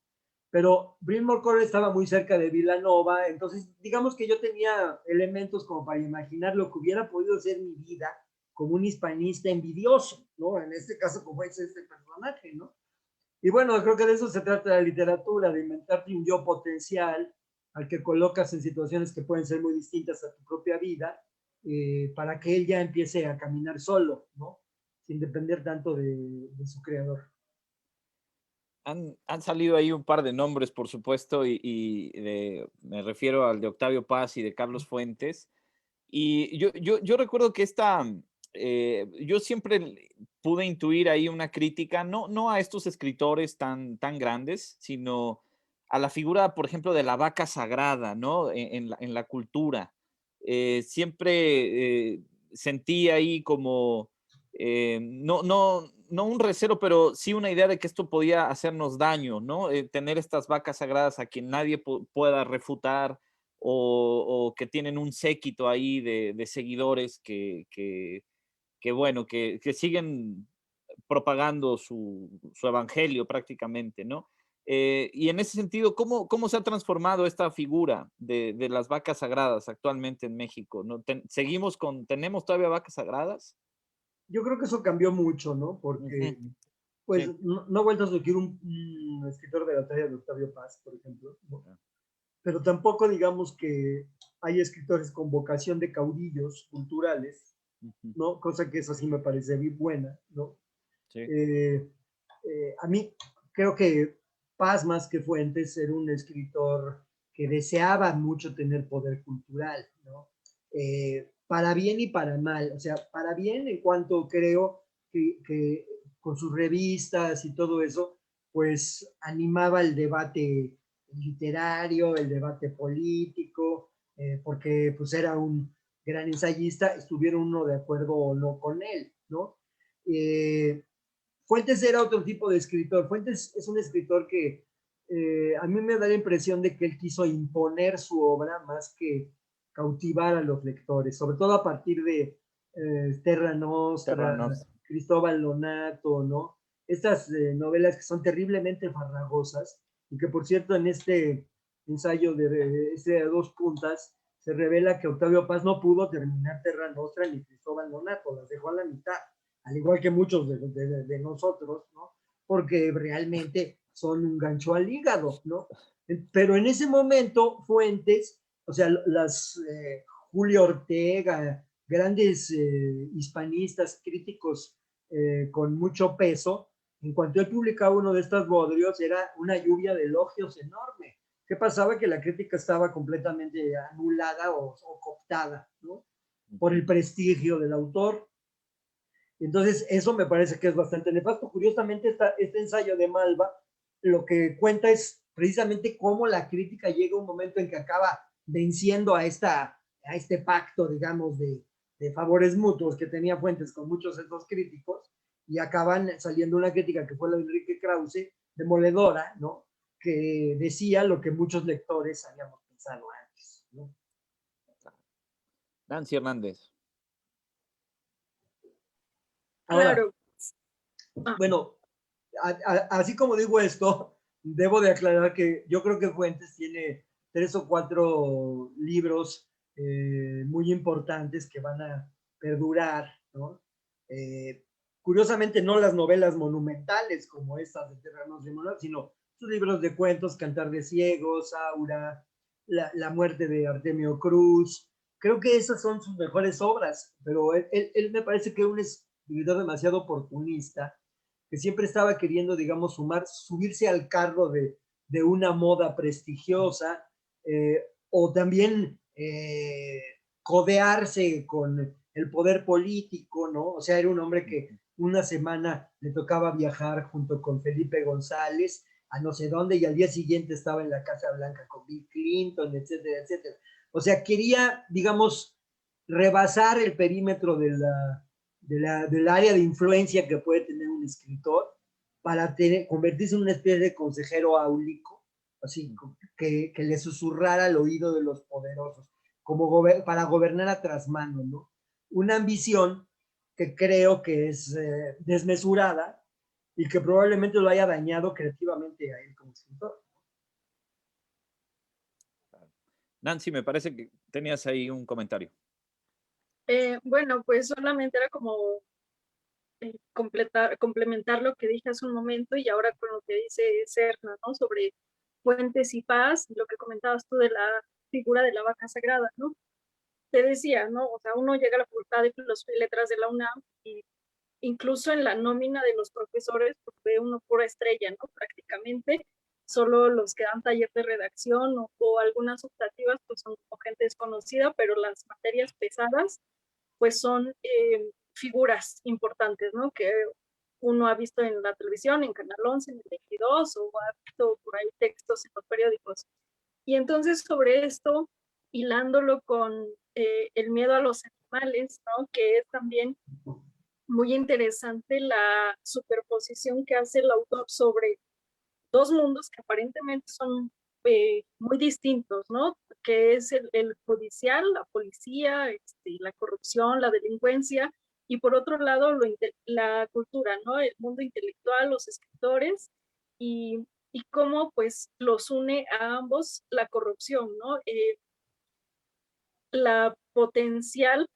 S2: Pero Bryn Mawr Cor estaba muy cerca de Villanova, entonces digamos que yo tenía elementos como para imaginar lo que hubiera podido ser mi vida como un hispanista envidioso, ¿no? En este caso, como es este personaje, ¿no? Y bueno, creo que de eso se trata la literatura, de inventarte un yo potencial al que colocas en situaciones que pueden ser muy distintas a tu propia vida, para que él ya empiece a caminar solo, ¿no? Sin depender tanto de su creador.
S1: Han salido ahí un par de nombres, por supuesto, me refiero al de Octavio Paz y de Carlos Fuentes. Y yo recuerdo que yo siempre pude intuir ahí una crítica, no a estos escritores tan grandes, sino a la figura, por ejemplo, de la vaca sagrada, ¿no? En la cultura. Siempre sentí ahí como, no un recelo, pero sí una idea de que esto podía hacernos daño, ¿no? Tener estas vacas sagradas a quien nadie pueda refutar, o que tienen un séquito ahí de seguidores bueno, que siguen propagando su evangelio prácticamente, ¿no? Y en ese sentido, ¿cómo se ha transformado esta figura de las vacas sagradas actualmente en México? ¿No? ¿Tenemos todavía vacas sagradas?
S2: Yo creo que eso cambió mucho, ¿no? Porque,
S1: Ujú,
S2: pues,
S1: sí.
S2: no he vuelto a surgir un escritor de la talla de Octavio Paz, por ejemplo, ¿no?
S1: Ah.
S2: Pero tampoco digamos que hay escritores con vocación de caudillos culturales,
S1: Ujú,
S2: ¿no? Cosa que eso sí me parece bien buena, ¿no?
S1: sí.
S2: Eh, a mí creo que Paz, más que Fuentes, era un escritor que deseaba mucho tener poder cultural, ¿no? Para bien y para mal. O sea, para bien en cuanto creo que con sus revistas y todo eso, pues animaba el debate literario, el debate político, porque pues era un gran ensayista, estuviera uno de acuerdo o no con él, ¿no? Fuentes era otro tipo de escritor. Fuentes es un escritor que a mí me da la impresión de que él quiso imponer su obra más que cautivar a los lectores, sobre todo a partir de Terra Nostra,
S1: Terranos.
S2: Cristóbal Lonato, ¿no? Estas novelas que son terriblemente farragosas y que, por cierto, en este ensayo de dos puntas se revela que Octavio Paz no pudo terminar Terra Nostra ni Cristóbal Lonato, las dejó a la mitad, al igual que muchos de nosotros, ¿no? Porque realmente son un gancho al hígado, ¿no? Pero en ese momento, Fuentes, o sea, Julio Ortega, grandes hispanistas, críticos con mucho peso, en cuanto él publicaba uno de estos bodrios, era una lluvia de elogios enorme. ¿Qué pasaba? Que la crítica estaba completamente anulada o cooptada, ¿no? Por el prestigio del autor. Entonces, eso me parece que es bastante nefasto. Curiosamente, este ensayo de Malva lo que cuenta es precisamente cómo la crítica llega a un momento en que acaba venciendo a este pacto, digamos, de favores mutuos que tenía Fuentes con muchos de estos críticos, y acaban saliendo una crítica que fue la de Enrique Krause, demoledora, ¿no? Que decía lo que muchos lectores habíamos pensado antes, ¿no?
S1: Nancy Hernández.
S2: Ahora,
S5: Claro. Ah,
S2: bueno, así como digo esto, debo de aclarar que yo creo que Fuentes tiene 3 o 4 libros muy importantes que van a perdurar, ¿no? Eh, Curiosamente, no las novelas monumentales como estas de Terranos de Moral, sino sus libros de cuentos, Cantar de Ciegos, Aura, la muerte de Artemio Cruz. Creo que esas son sus mejores obras, pero él me parece que es un escritor demasiado oportunista, que siempre estaba queriendo, digamos, subirse al carro de una moda prestigiosa, o también codearse con el poder político, ¿no? O sea, era un hombre que una semana le tocaba viajar junto con Felipe González a no sé dónde, y al día siguiente estaba en la Casa Blanca con Bill Clinton, etcétera, etcétera. O sea, quería, digamos, rebasar el perímetro del área de influencia que puede tener un escritor para convertirse en una especie de consejero áulico, así que le susurrara al oído de los poderosos. para gobernar a trasmano, ¿no? Una ambición que creo que es desmesurada y que probablemente lo haya dañado creativamente a él como escritor.
S1: Nancy, me parece que tenías ahí un comentario.
S5: Bueno, pues solamente era como complementar lo que dije hace un momento y ahora con lo que dice Serna, ¿no? Sobre Fuentes y Paz, lo que comentabas tú de la figura de la vaca sagrada, ¿no? Te decía, ¿no? O sea, uno llega a la Facultad de Filosofía y Letras de la UNAM y incluso en la nómina de los profesores, pues ve uno pura estrella, ¿no? Prácticamente, solo los que dan taller de redacción o algunas optativas, pues son como gente desconocida, pero las materias pesadas, pues son figuras importantes, ¿no? Que uno ha visto en la televisión, en Canal 11, en el 22, o ha visto por ahí textos en los periódicos. Y entonces sobre esto, hilándolo con el miedo a los animales, ¿no? Que es también muy interesante la superposición que hace el autor sobre dos mundos que aparentemente son muy distintos, ¿no? Que es el judicial, la policía, la corrupción, la delincuencia, y por otro lado la cultura, ¿no? El mundo intelectual, los escritores, y cómo pues los une a ambos la corrupción, ¿no? La potencial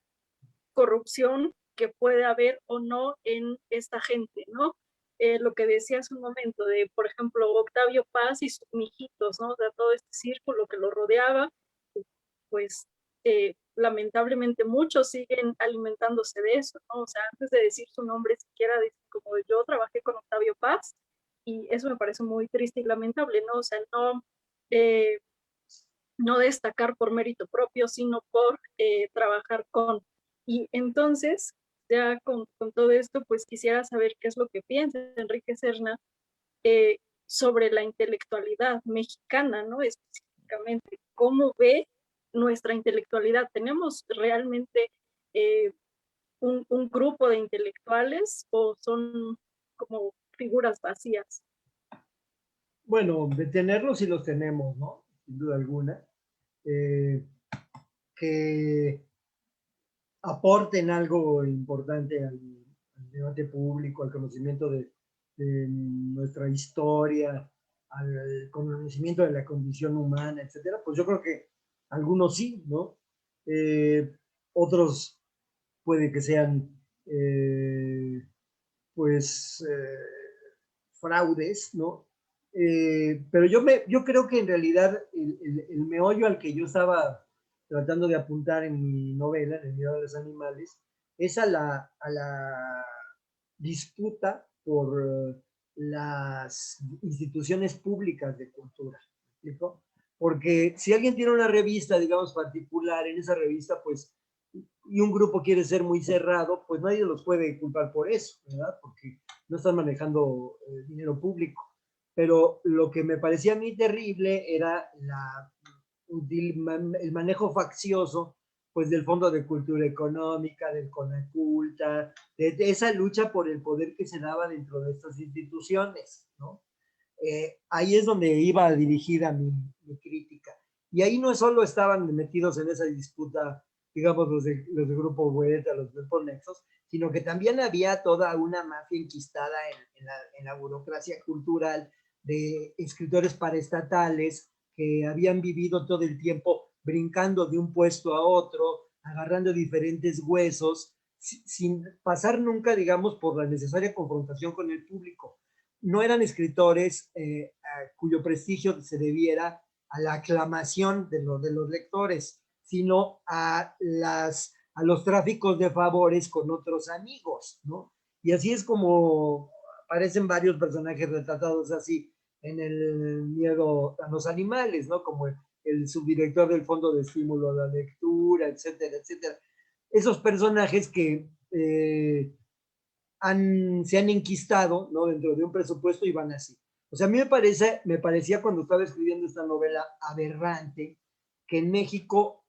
S5: corrupción que puede haber o no en esta gente, ¿no? Lo que decía hace un momento de, por ejemplo, Octavio Paz y sus mijitos, ¿no? O sea, todo este círculo que lo rodeaba, pues lamentablemente muchos siguen alimentándose de eso, ¿no? O sea, antes de decir su nombre, siquiera como yo trabajé con Octavio Paz, y eso me parece muy triste y lamentable, ¿no? O sea, no destacar por mérito propio, sino por trabajar con. Y entonces, ya con todo esto, pues quisiera saber qué es lo que piensa Enrique Serna sobre la intelectualidad mexicana, ¿no? Específicamente, ¿cómo ve nuestra intelectualidad? ¿Tenemos realmente un grupo de intelectuales o son como figuras vacías?
S2: Bueno, de tenerlos sí los tenemos, ¿no? Sin duda alguna. Que aporten algo importante al debate público, al conocimiento de nuestra historia, al conocimiento de la condición humana, etcétera, pues yo creo que algunos sí, ¿no? Otros puede que sean, pues, fraudes, ¿no? Pero yo creo que en realidad el meollo al que yo estaba tratando de apuntar en mi novela, en El miedo a los animales, es a la disputa por las instituciones públicas de cultura. ¿Me explico? Porque si alguien tiene una revista, digamos, particular, en esa revista, pues, y un grupo quiere ser muy cerrado, pues nadie los puede culpar por eso, ¿verdad? Porque no están manejando dinero público. Pero lo que me parecía a mí terrible era el manejo faccioso pues del Fondo de Cultura Económica, del CONACULTA, de esa lucha por el poder que se daba dentro de estas instituciones, ¿no? Ahí es donde iba dirigida mi crítica. Y ahí no solo estaban metidos en esa disputa, digamos, los de Grupo Vuelta, los de Nexos, sino que también había toda una mafia enquistada en la burocracia cultural de escritores paraestatales que habían vivido todo el tiempo brincando de un puesto a otro, agarrando diferentes huesos, sin pasar nunca, digamos, por la necesaria confrontación con el público. No eran escritores cuyo prestigio se debiera a la aclamación de los lectores, sino a los tráficos de favores con otros amigos, ¿no? Y así es como aparecen varios personajes retratados así en El miedo a los animales, ¿no? Como el subdirector del Fondo de Estímulo a la Lectura, etcétera, etcétera. Esos personajes que se han enquistado, ¿no? Dentro de un presupuesto y van así. O sea, a mí me parecía cuando estaba escribiendo esta novela aberrante que en México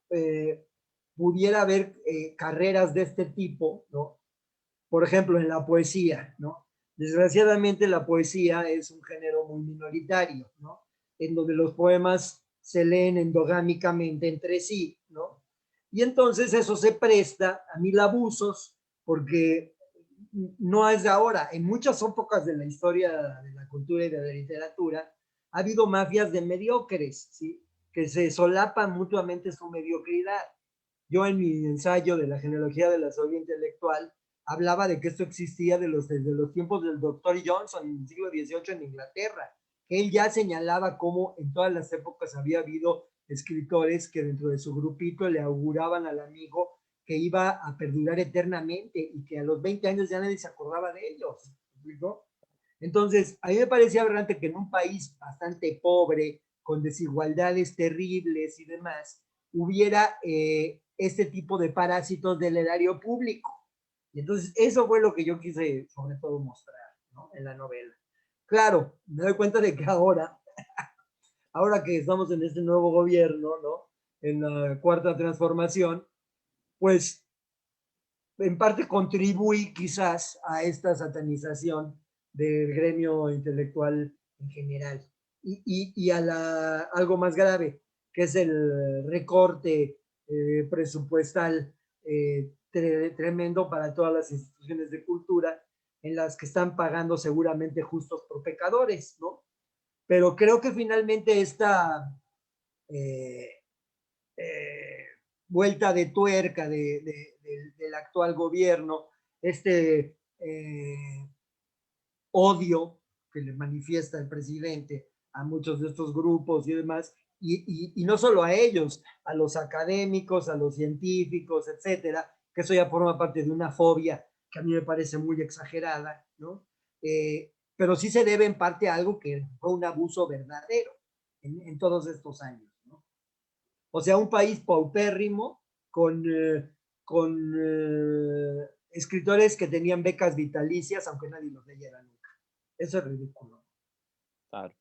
S2: pudiera haber carreras de este tipo, ¿no? Por ejemplo, en la poesía, ¿no? Desgraciadamente la poesía es un género muy minoritario, ¿no? En donde los poemas se leen endogámicamente entre sí, ¿no? Y entonces eso se presta a mil abusos, porque no es de ahora. En muchas épocas de la historia de la cultura y de la literatura ha habido mafias de mediocres, ¿sí? Que se solapan mutuamente su mediocridad. Yo en mi ensayo de la genealogía de la sabiduría intelectual hablaba de que esto existía desde los tiempos del doctor Johnson en el siglo XVIII en Inglaterra, que él ya señalaba cómo en todas las épocas había habido escritores que dentro de su grupito le auguraban al amigo que iba a perdurar eternamente y que a los 20 años ya nadie se acordaba de ellos. ¿No? Entonces, a mí me parecía aberrante que en un país bastante pobre, con desigualdades terribles y demás, hubiera este tipo de parásitos del erario público. Y entonces, eso fue lo que yo quise, sobre todo, mostrar, ¿no? En la novela. Claro, me doy cuenta de que ahora que estamos en este nuevo gobierno, ¿no? En la cuarta transformación, pues en parte contribuí quizás a esta satanización del gremio intelectual en general y a algo más grave, que es el recorte presupuestal tremendo para todas las instituciones de cultura en las que están pagando seguramente justos por pecadores, ¿no? Pero creo que finalmente esta eh, eh, vuelta de tuerca del actual gobierno, este odio que le manifiesta el presidente a muchos de estos grupos y demás, y no solo a ellos, a los académicos, a los científicos, etcétera, que eso ya forma parte de una fobia que a mí me parece muy exagerada, ¿no? Pero sí se debe en parte a algo que fue un abuso verdadero en todos estos años, ¿no? O sea, un país paupérrimo con escritores que tenían becas vitalicias, aunque nadie los leyera nunca. Eso es ridículo.
S1: Claro.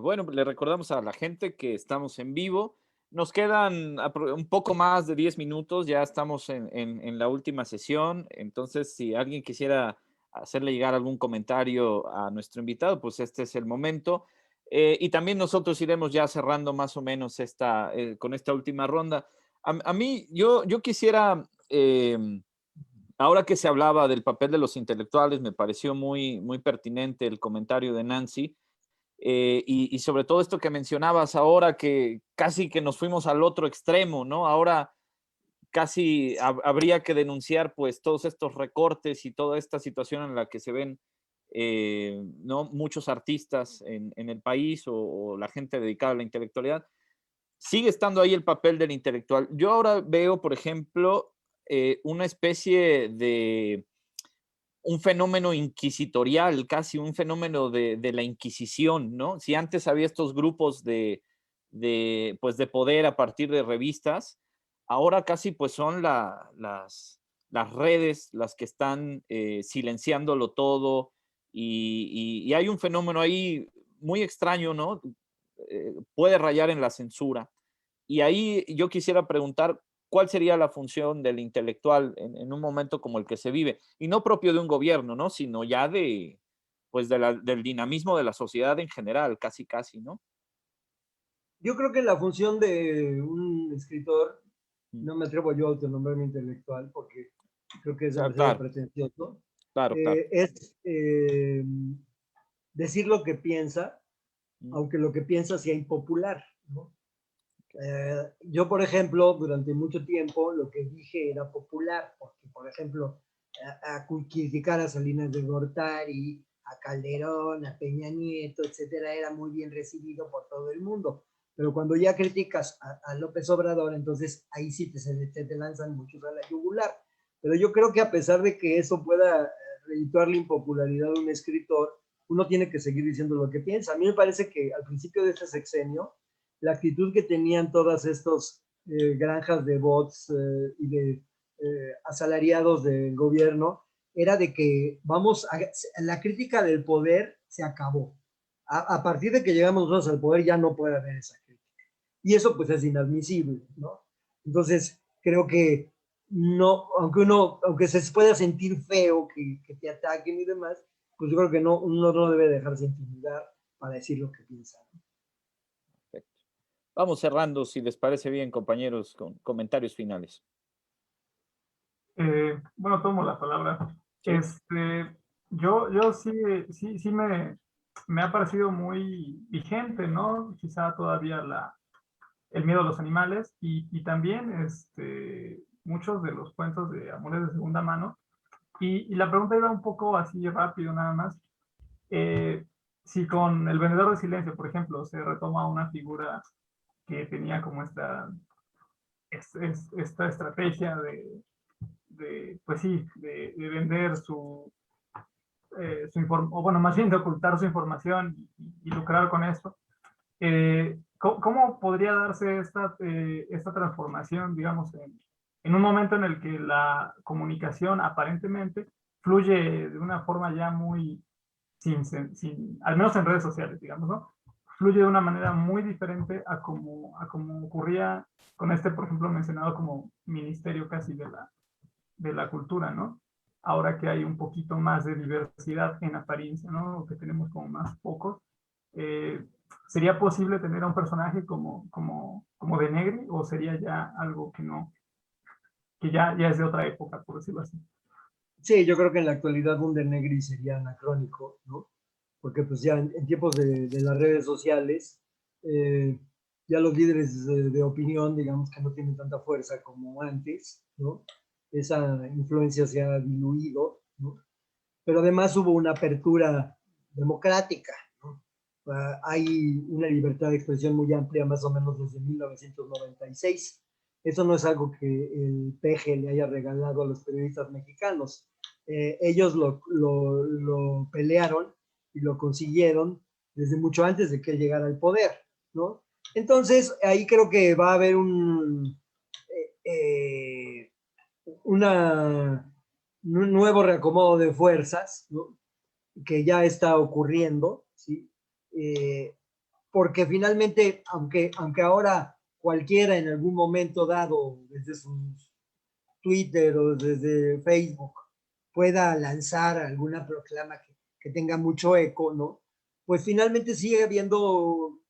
S1: Bueno, le recordamos a la gente que estamos en vivo. Nos quedan un poco más de 10 minutos, ya estamos en la última sesión. Entonces, si alguien quisiera hacerle llegar algún comentario a nuestro invitado, pues este es el momento. Y también nosotros iremos ya cerrando más o menos con esta última ronda. A mí, yo quisiera, ahora que se hablaba del papel de los intelectuales, me pareció muy, muy pertinente el comentario de Nancy. Y sobre todo esto que mencionabas ahora, que casi que nos fuimos al otro extremo, ¿no? Ahora casi habría que denunciar pues todos estos recortes y toda esta situación en la que se ven ¿no? muchos artistas en el país o la gente dedicada a la intelectualidad. Sigue estando ahí el papel del intelectual. Yo ahora veo, por ejemplo, una especie de un fenómeno inquisitorial, casi un fenómeno de la Inquisición, ¿no? Si antes había estos grupos pues de poder a partir de revistas, ahora casi pues son las redes las que están silenciándolo todo y hay un fenómeno ahí muy extraño, ¿no? Puede rayar en la censura. Y ahí yo quisiera preguntar, ¿cuál sería la función del intelectual en un momento como el que se vive? Y no propio de un gobierno, ¿no? Sino ya pues del dinamismo de la sociedad en general, casi, casi, ¿no?
S2: Yo creo que la función de un escritor, no me atrevo yo a autonombrarme intelectual porque creo que es demasiado
S1: Claro,
S2: pretencioso,
S1: claro, claro.
S2: es decir lo que piensa, aunque lo que piensa sea impopular, ¿no? Yo, por ejemplo, durante mucho tiempo lo que dije era popular, porque, por ejemplo, a criticar a Salinas de Gortari, a Calderón, a Peña Nieto, etcétera, era muy bien recibido por todo el mundo. Pero cuando ya criticas a López Obrador, entonces ahí sí te lanzan muchos a la yugular. Pero yo creo que a pesar de que eso pueda redituar la impopularidad de un escritor, uno tiene que seguir diciendo lo que piensa. A mí me parece que al principio de este sexenio, la actitud que tenían todas estas granjas de bots y de asalariados del gobierno era de que la crítica del poder se acabó. A partir de que llegamos nosotros al poder ya no puede haber esa crítica. Y eso pues es inadmisible, ¿no? Entonces creo que no, aunque se pueda sentir feo que te ataquen y demás, pues yo creo que uno no debe dejarse intimidar para decir lo que piensa.
S1: Perfecto. Vamos cerrando, si les parece bien, compañeros, con comentarios finales.
S4: Bueno, tomo la palabra.
S1: Sí.
S4: Yo sí me ha parecido muy vigente, ¿no? Quizá todavía el miedo a los animales y también muchos de los cuentos de amores de segunda mano. Y la pregunta iba un poco así rápido nada más. Si con El vendedor de silencio, por ejemplo, se retoma una figura que tenía como esta estrategia pues sí, de vender o bueno, más bien de ocultar su información y lucrar con esto. ¿Cómo podría darse esta transformación, digamos, en un momento en el que la comunicación aparentemente fluye de una forma ya muy, al menos en redes sociales, digamos, ¿no? Fluye de una manera muy diferente a como ocurría con por ejemplo, mencionado como ministerio casi de la cultura, ¿no? Ahora que hay un poquito más de diversidad en apariencia, ¿no? Que tenemos como más pocos. Eh, ¿Sería posible tener a un personaje como de Negri o sería ya algo que no, que ya es de otra época, por decirlo así?
S2: Sí, yo creo que en la actualidad un de Negri sería anacrónico, ¿no? Porque pues ya en tiempos de las redes sociales, ya los líderes de opinión, digamos que no tienen tanta fuerza como antes, ¿no? Esa influencia se ha diluido, ¿no? Pero además hubo una apertura democrática, ¿no? Hay una libertad de expresión muy amplia, más o menos desde 1996. Eso no es algo que el PG le haya regalado a los periodistas mexicanos. Ellos lo pelearon y lo consiguieron desde mucho antes de que él llegara al poder, ¿no? Entonces, ahí creo que va a haber un nuevo reacomodo de fuerzas, ¿no? Que ya está ocurriendo, ¿sí? Porque finalmente, aunque ahora cualquiera en algún momento dado, desde sus Twitter o desde Facebook, pueda lanzar alguna proclama que tenga mucho eco, ¿no? Pues finalmente sigue habiendo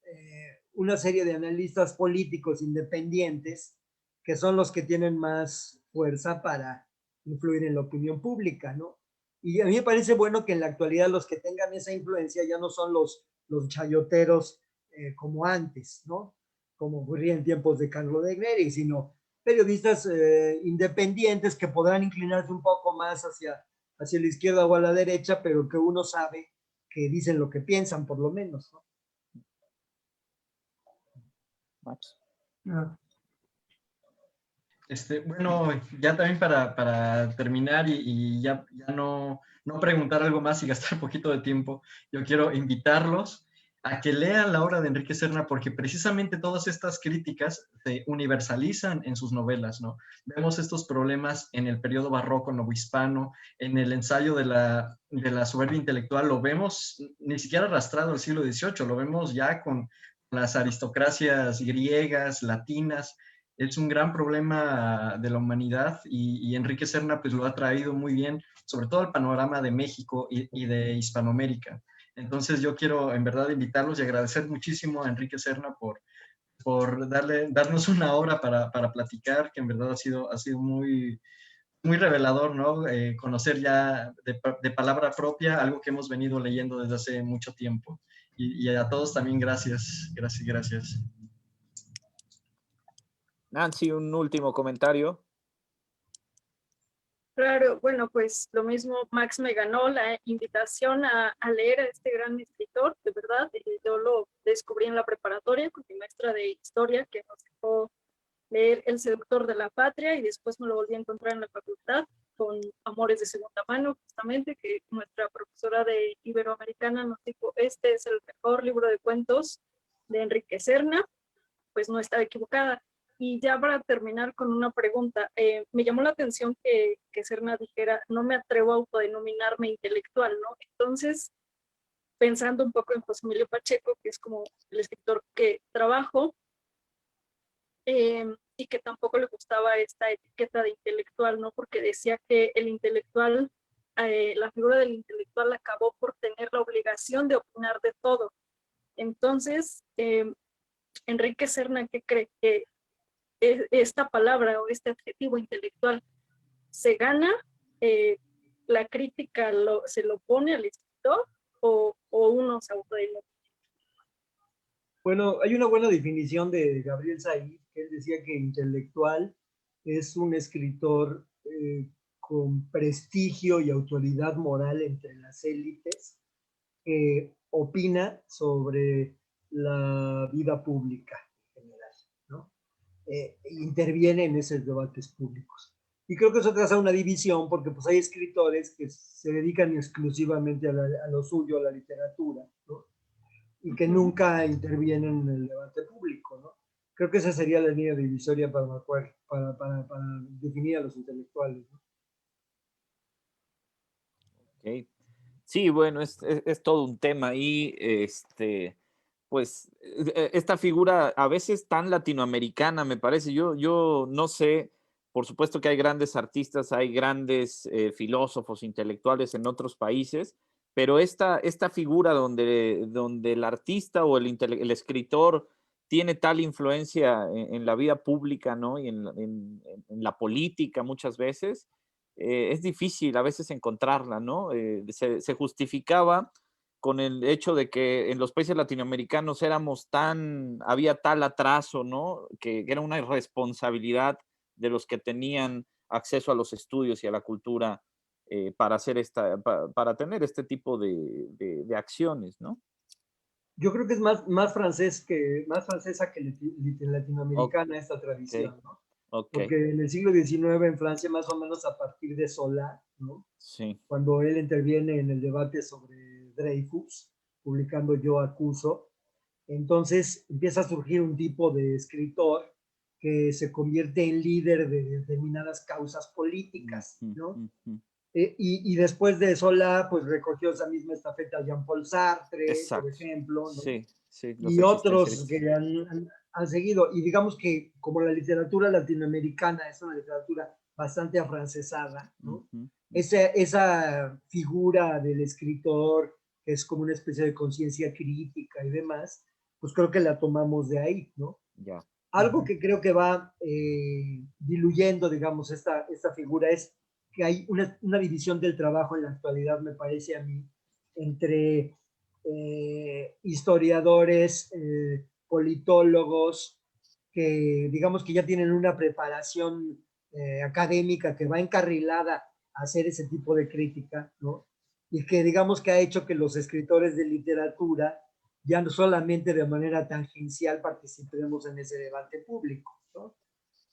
S2: una serie de analistas políticos independientes que son los que tienen más fuerza para influir en la opinión pública, ¿no? Y a mí me parece bueno que en la actualidad los que tengan esa influencia ya no son los chayoteros como antes, ¿no? Como ocurría en tiempos de Carlo de Neri, sino periodistas independientes que podrán inclinarse un poco más hacia la izquierda o a la derecha, pero que uno sabe que dicen lo que piensan, por lo menos, ¿no?
S1: Max.
S4: Yeah.
S3: Bueno, ya también para terminar y ya no preguntar algo más y gastar un poquito de tiempo, yo quiero invitarlos a que lean la obra de Enrique Serna, porque precisamente todas estas críticas se universalizan en sus novelas, ¿no? Vemos estos problemas en el periodo barroco novohispano, en el ensayo de la soberbia intelectual, lo vemos ni siquiera arrastrado al siglo XVIII, lo vemos ya con las aristocracias griegas, latinas. Es un gran problema de la humanidad y Enrique Serna pues lo ha traído muy bien, sobre todo al panorama de México y de Hispanoamérica. Entonces yo quiero en verdad invitarlos y agradecer muchísimo a Enrique Serna por darnos una hora para platicar, que en verdad ha sido muy, muy revelador, ¿no? Conocer ya de palabra propia algo que hemos venido leyendo desde hace mucho tiempo. Y a todos también gracias, gracias, gracias.
S1: Nancy, un último comentario.
S5: Claro, bueno, pues lo mismo, Max me ganó la invitación a leer a este gran escritor, de verdad. Yo lo descubrí en la preparatoria con mi maestra de historia, que nos dejó leer El seductor de la patria, y después me lo volví a encontrar en la facultad con Amores de segunda mano, justamente, que nuestra profesora de Iberoamericana nos dijo, este es el mejor libro de cuentos de Enrique Serna. Pues no estaba equivocada. Y ya para terminar con una pregunta, me llamó la atención que Serna dijera, no me atrevo a autodenominarme intelectual, ¿no? Entonces, pensando un poco en José Emilio Pacheco, que es como el escritor que trabajo, y que tampoco le gustaba esta etiqueta de intelectual, ¿no? Porque decía que el intelectual, la figura del intelectual acabó por tener la obligación de opinar de todo. Entonces, Enrique Serna, ¿qué cree? ¿Que esta palabra o este adjetivo intelectual se gana? ¿La crítica se lo pone al escritor o uno se autodenomina?
S2: Bueno, hay una buena definición de Gabriel Said, que él decía que intelectual es un escritor con prestigio y autoridad moral entre las élites, que opina sobre la vida pública en general, ¿no? Interviene en esos debates públicos. Y creo que eso traza una división, porque pues hay escritores que se dedican exclusivamente a lo suyo, a la literatura, ¿no? Y que nunca intervienen en el debate público, ¿no? Creo que esa sería la línea divisoria para definir a los intelectuales, ¿no?
S1: Ok. Sí, bueno, es todo un tema y pues esta figura a veces tan latinoamericana me parece, yo no sé, por supuesto que hay grandes artistas, hay grandes filósofos, intelectuales en otros países, pero esta figura donde el artista o el escritor tiene tal influencia en la vida pública, ¿no? Y en la política muchas veces, es difícil a veces encontrarla, ¿no? Se justificaba con el hecho de que en los países latinoamericanos había tal atraso, ¿no? Que era una irresponsabilidad de los que tenían acceso a los estudios y a la cultura para hacer para tener este tipo de acciones, ¿no?
S2: Yo creo que es más francesa que latinoamericana esta
S1: Ok,
S2: tradición, ¿no?
S1: ok,
S2: Porque en el siglo XIX en Francia, más o menos a partir de Zola, ¿no?
S1: sí.
S2: Cuando él interviene en el debate sobre Dreyfus, publicando Yo acuso, entonces empieza a surgir un tipo de escritor que se convierte en líder de determinadas causas políticas,
S1: Ujú,
S2: ¿no?
S1: ujú.
S2: Y después de Zola, pues recogió esa misma estafeta Jean-Paul Sartre, por
S1: Exacto.
S2: ejemplo, ¿no?
S1: Sí, sí, los
S2: Y otros
S1: existencialistas.
S2: que han seguido. Y digamos que como la literatura latinoamericana es una literatura bastante afrancesada, ¿no?
S1: Ujú, ujú.
S2: Esa figura del escritor, que es como una especie de conciencia crítica y demás, pues creo que la tomamos de ahí, ¿no?
S1: Ya.
S2: Algo
S1: Ujú.
S2: que creo que va diluyendo, digamos, esta figura es que hay una división del trabajo en la actualidad, me parece a mí, entre historiadores, politólogos, que digamos que ya tienen una preparación académica que va encarrilada a hacer ese tipo de crítica, ¿no? Y que digamos que ha hecho que los escritores de literatura ya no solamente de manera tangencial participemos en ese debate público, ¿no?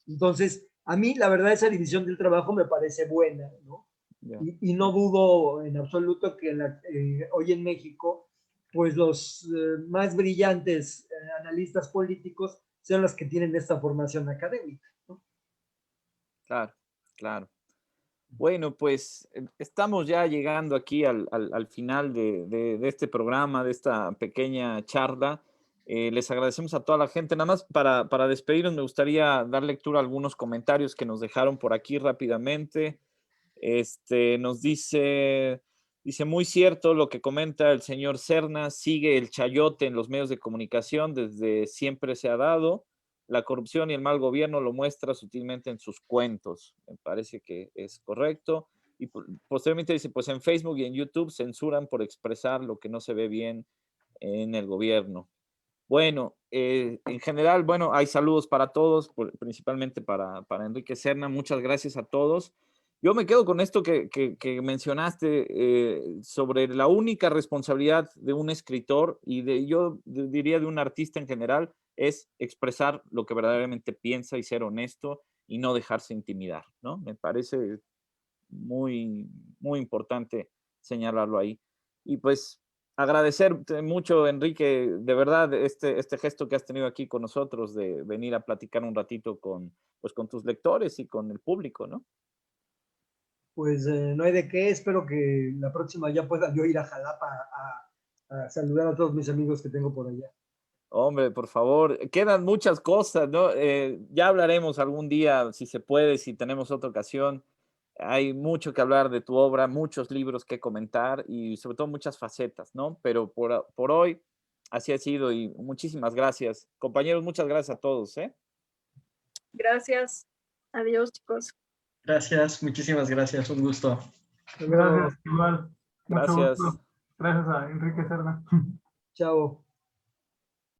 S2: Entonces, a mí la verdad esa división del trabajo me parece buena, ¿no?
S1: Ya.
S2: Y no dudo en absoluto que hoy en México, pues los más brillantes analistas políticos sean los que tienen esta formación académica, ¿no?
S1: Claro, claro. Bueno, pues estamos ya llegando aquí al final de este programa, de esta pequeña charla. Les agradecemos a toda la gente. Nada más para despedirnos, me gustaría dar lectura a algunos comentarios que nos dejaron por aquí rápidamente. Nos dice, muy cierto lo que comenta el señor Serna, sigue el chayote en los medios de comunicación, desde siempre se ha dado. La corrupción y el mal gobierno lo muestra sutilmente en sus cuentos. Me parece que es correcto. Y posteriormente dice, pues en Facebook y en YouTube censuran por expresar lo que no se ve bien en el gobierno. Bueno, en general, bueno, hay saludos para todos, principalmente para Enrique Serna. Muchas gracias a todos. Yo me quedo con esto que mencionaste sobre la única responsabilidad de un escritor y diría de un artista en general, es expresar lo que verdaderamente piensa y ser honesto y no dejarse intimidar, ¿no? Me parece muy, muy importante señalarlo ahí. Y pues agradecerte mucho, Enrique, de verdad, este gesto que has tenido aquí con nosotros de venir a platicar un ratito pues, con tus lectores y con el público, ¿no?
S2: Pues no hay de qué, espero que la próxima ya pueda yo ir a Jalapa a saludar a todos mis amigos que tengo por allá.
S1: Hombre, por favor, quedan muchas cosas, ¿no? Ya hablaremos algún día, si se puede, si tenemos otra ocasión. Hay mucho que hablar de tu obra, muchos libros que comentar y sobre todo muchas facetas, ¿no? Pero por hoy así ha sido y muchísimas gracias. Compañeros, muchas gracias a todos, ¿eh?
S5: Gracias. Adiós, chicos.
S3: Gracias, muchísimas gracias, un gusto.
S2: Hasta luego.
S4: Gracias, igual. Mucho
S1: Gracias.
S4: gusto. Gracias a Enrique Serna.
S2: Chao.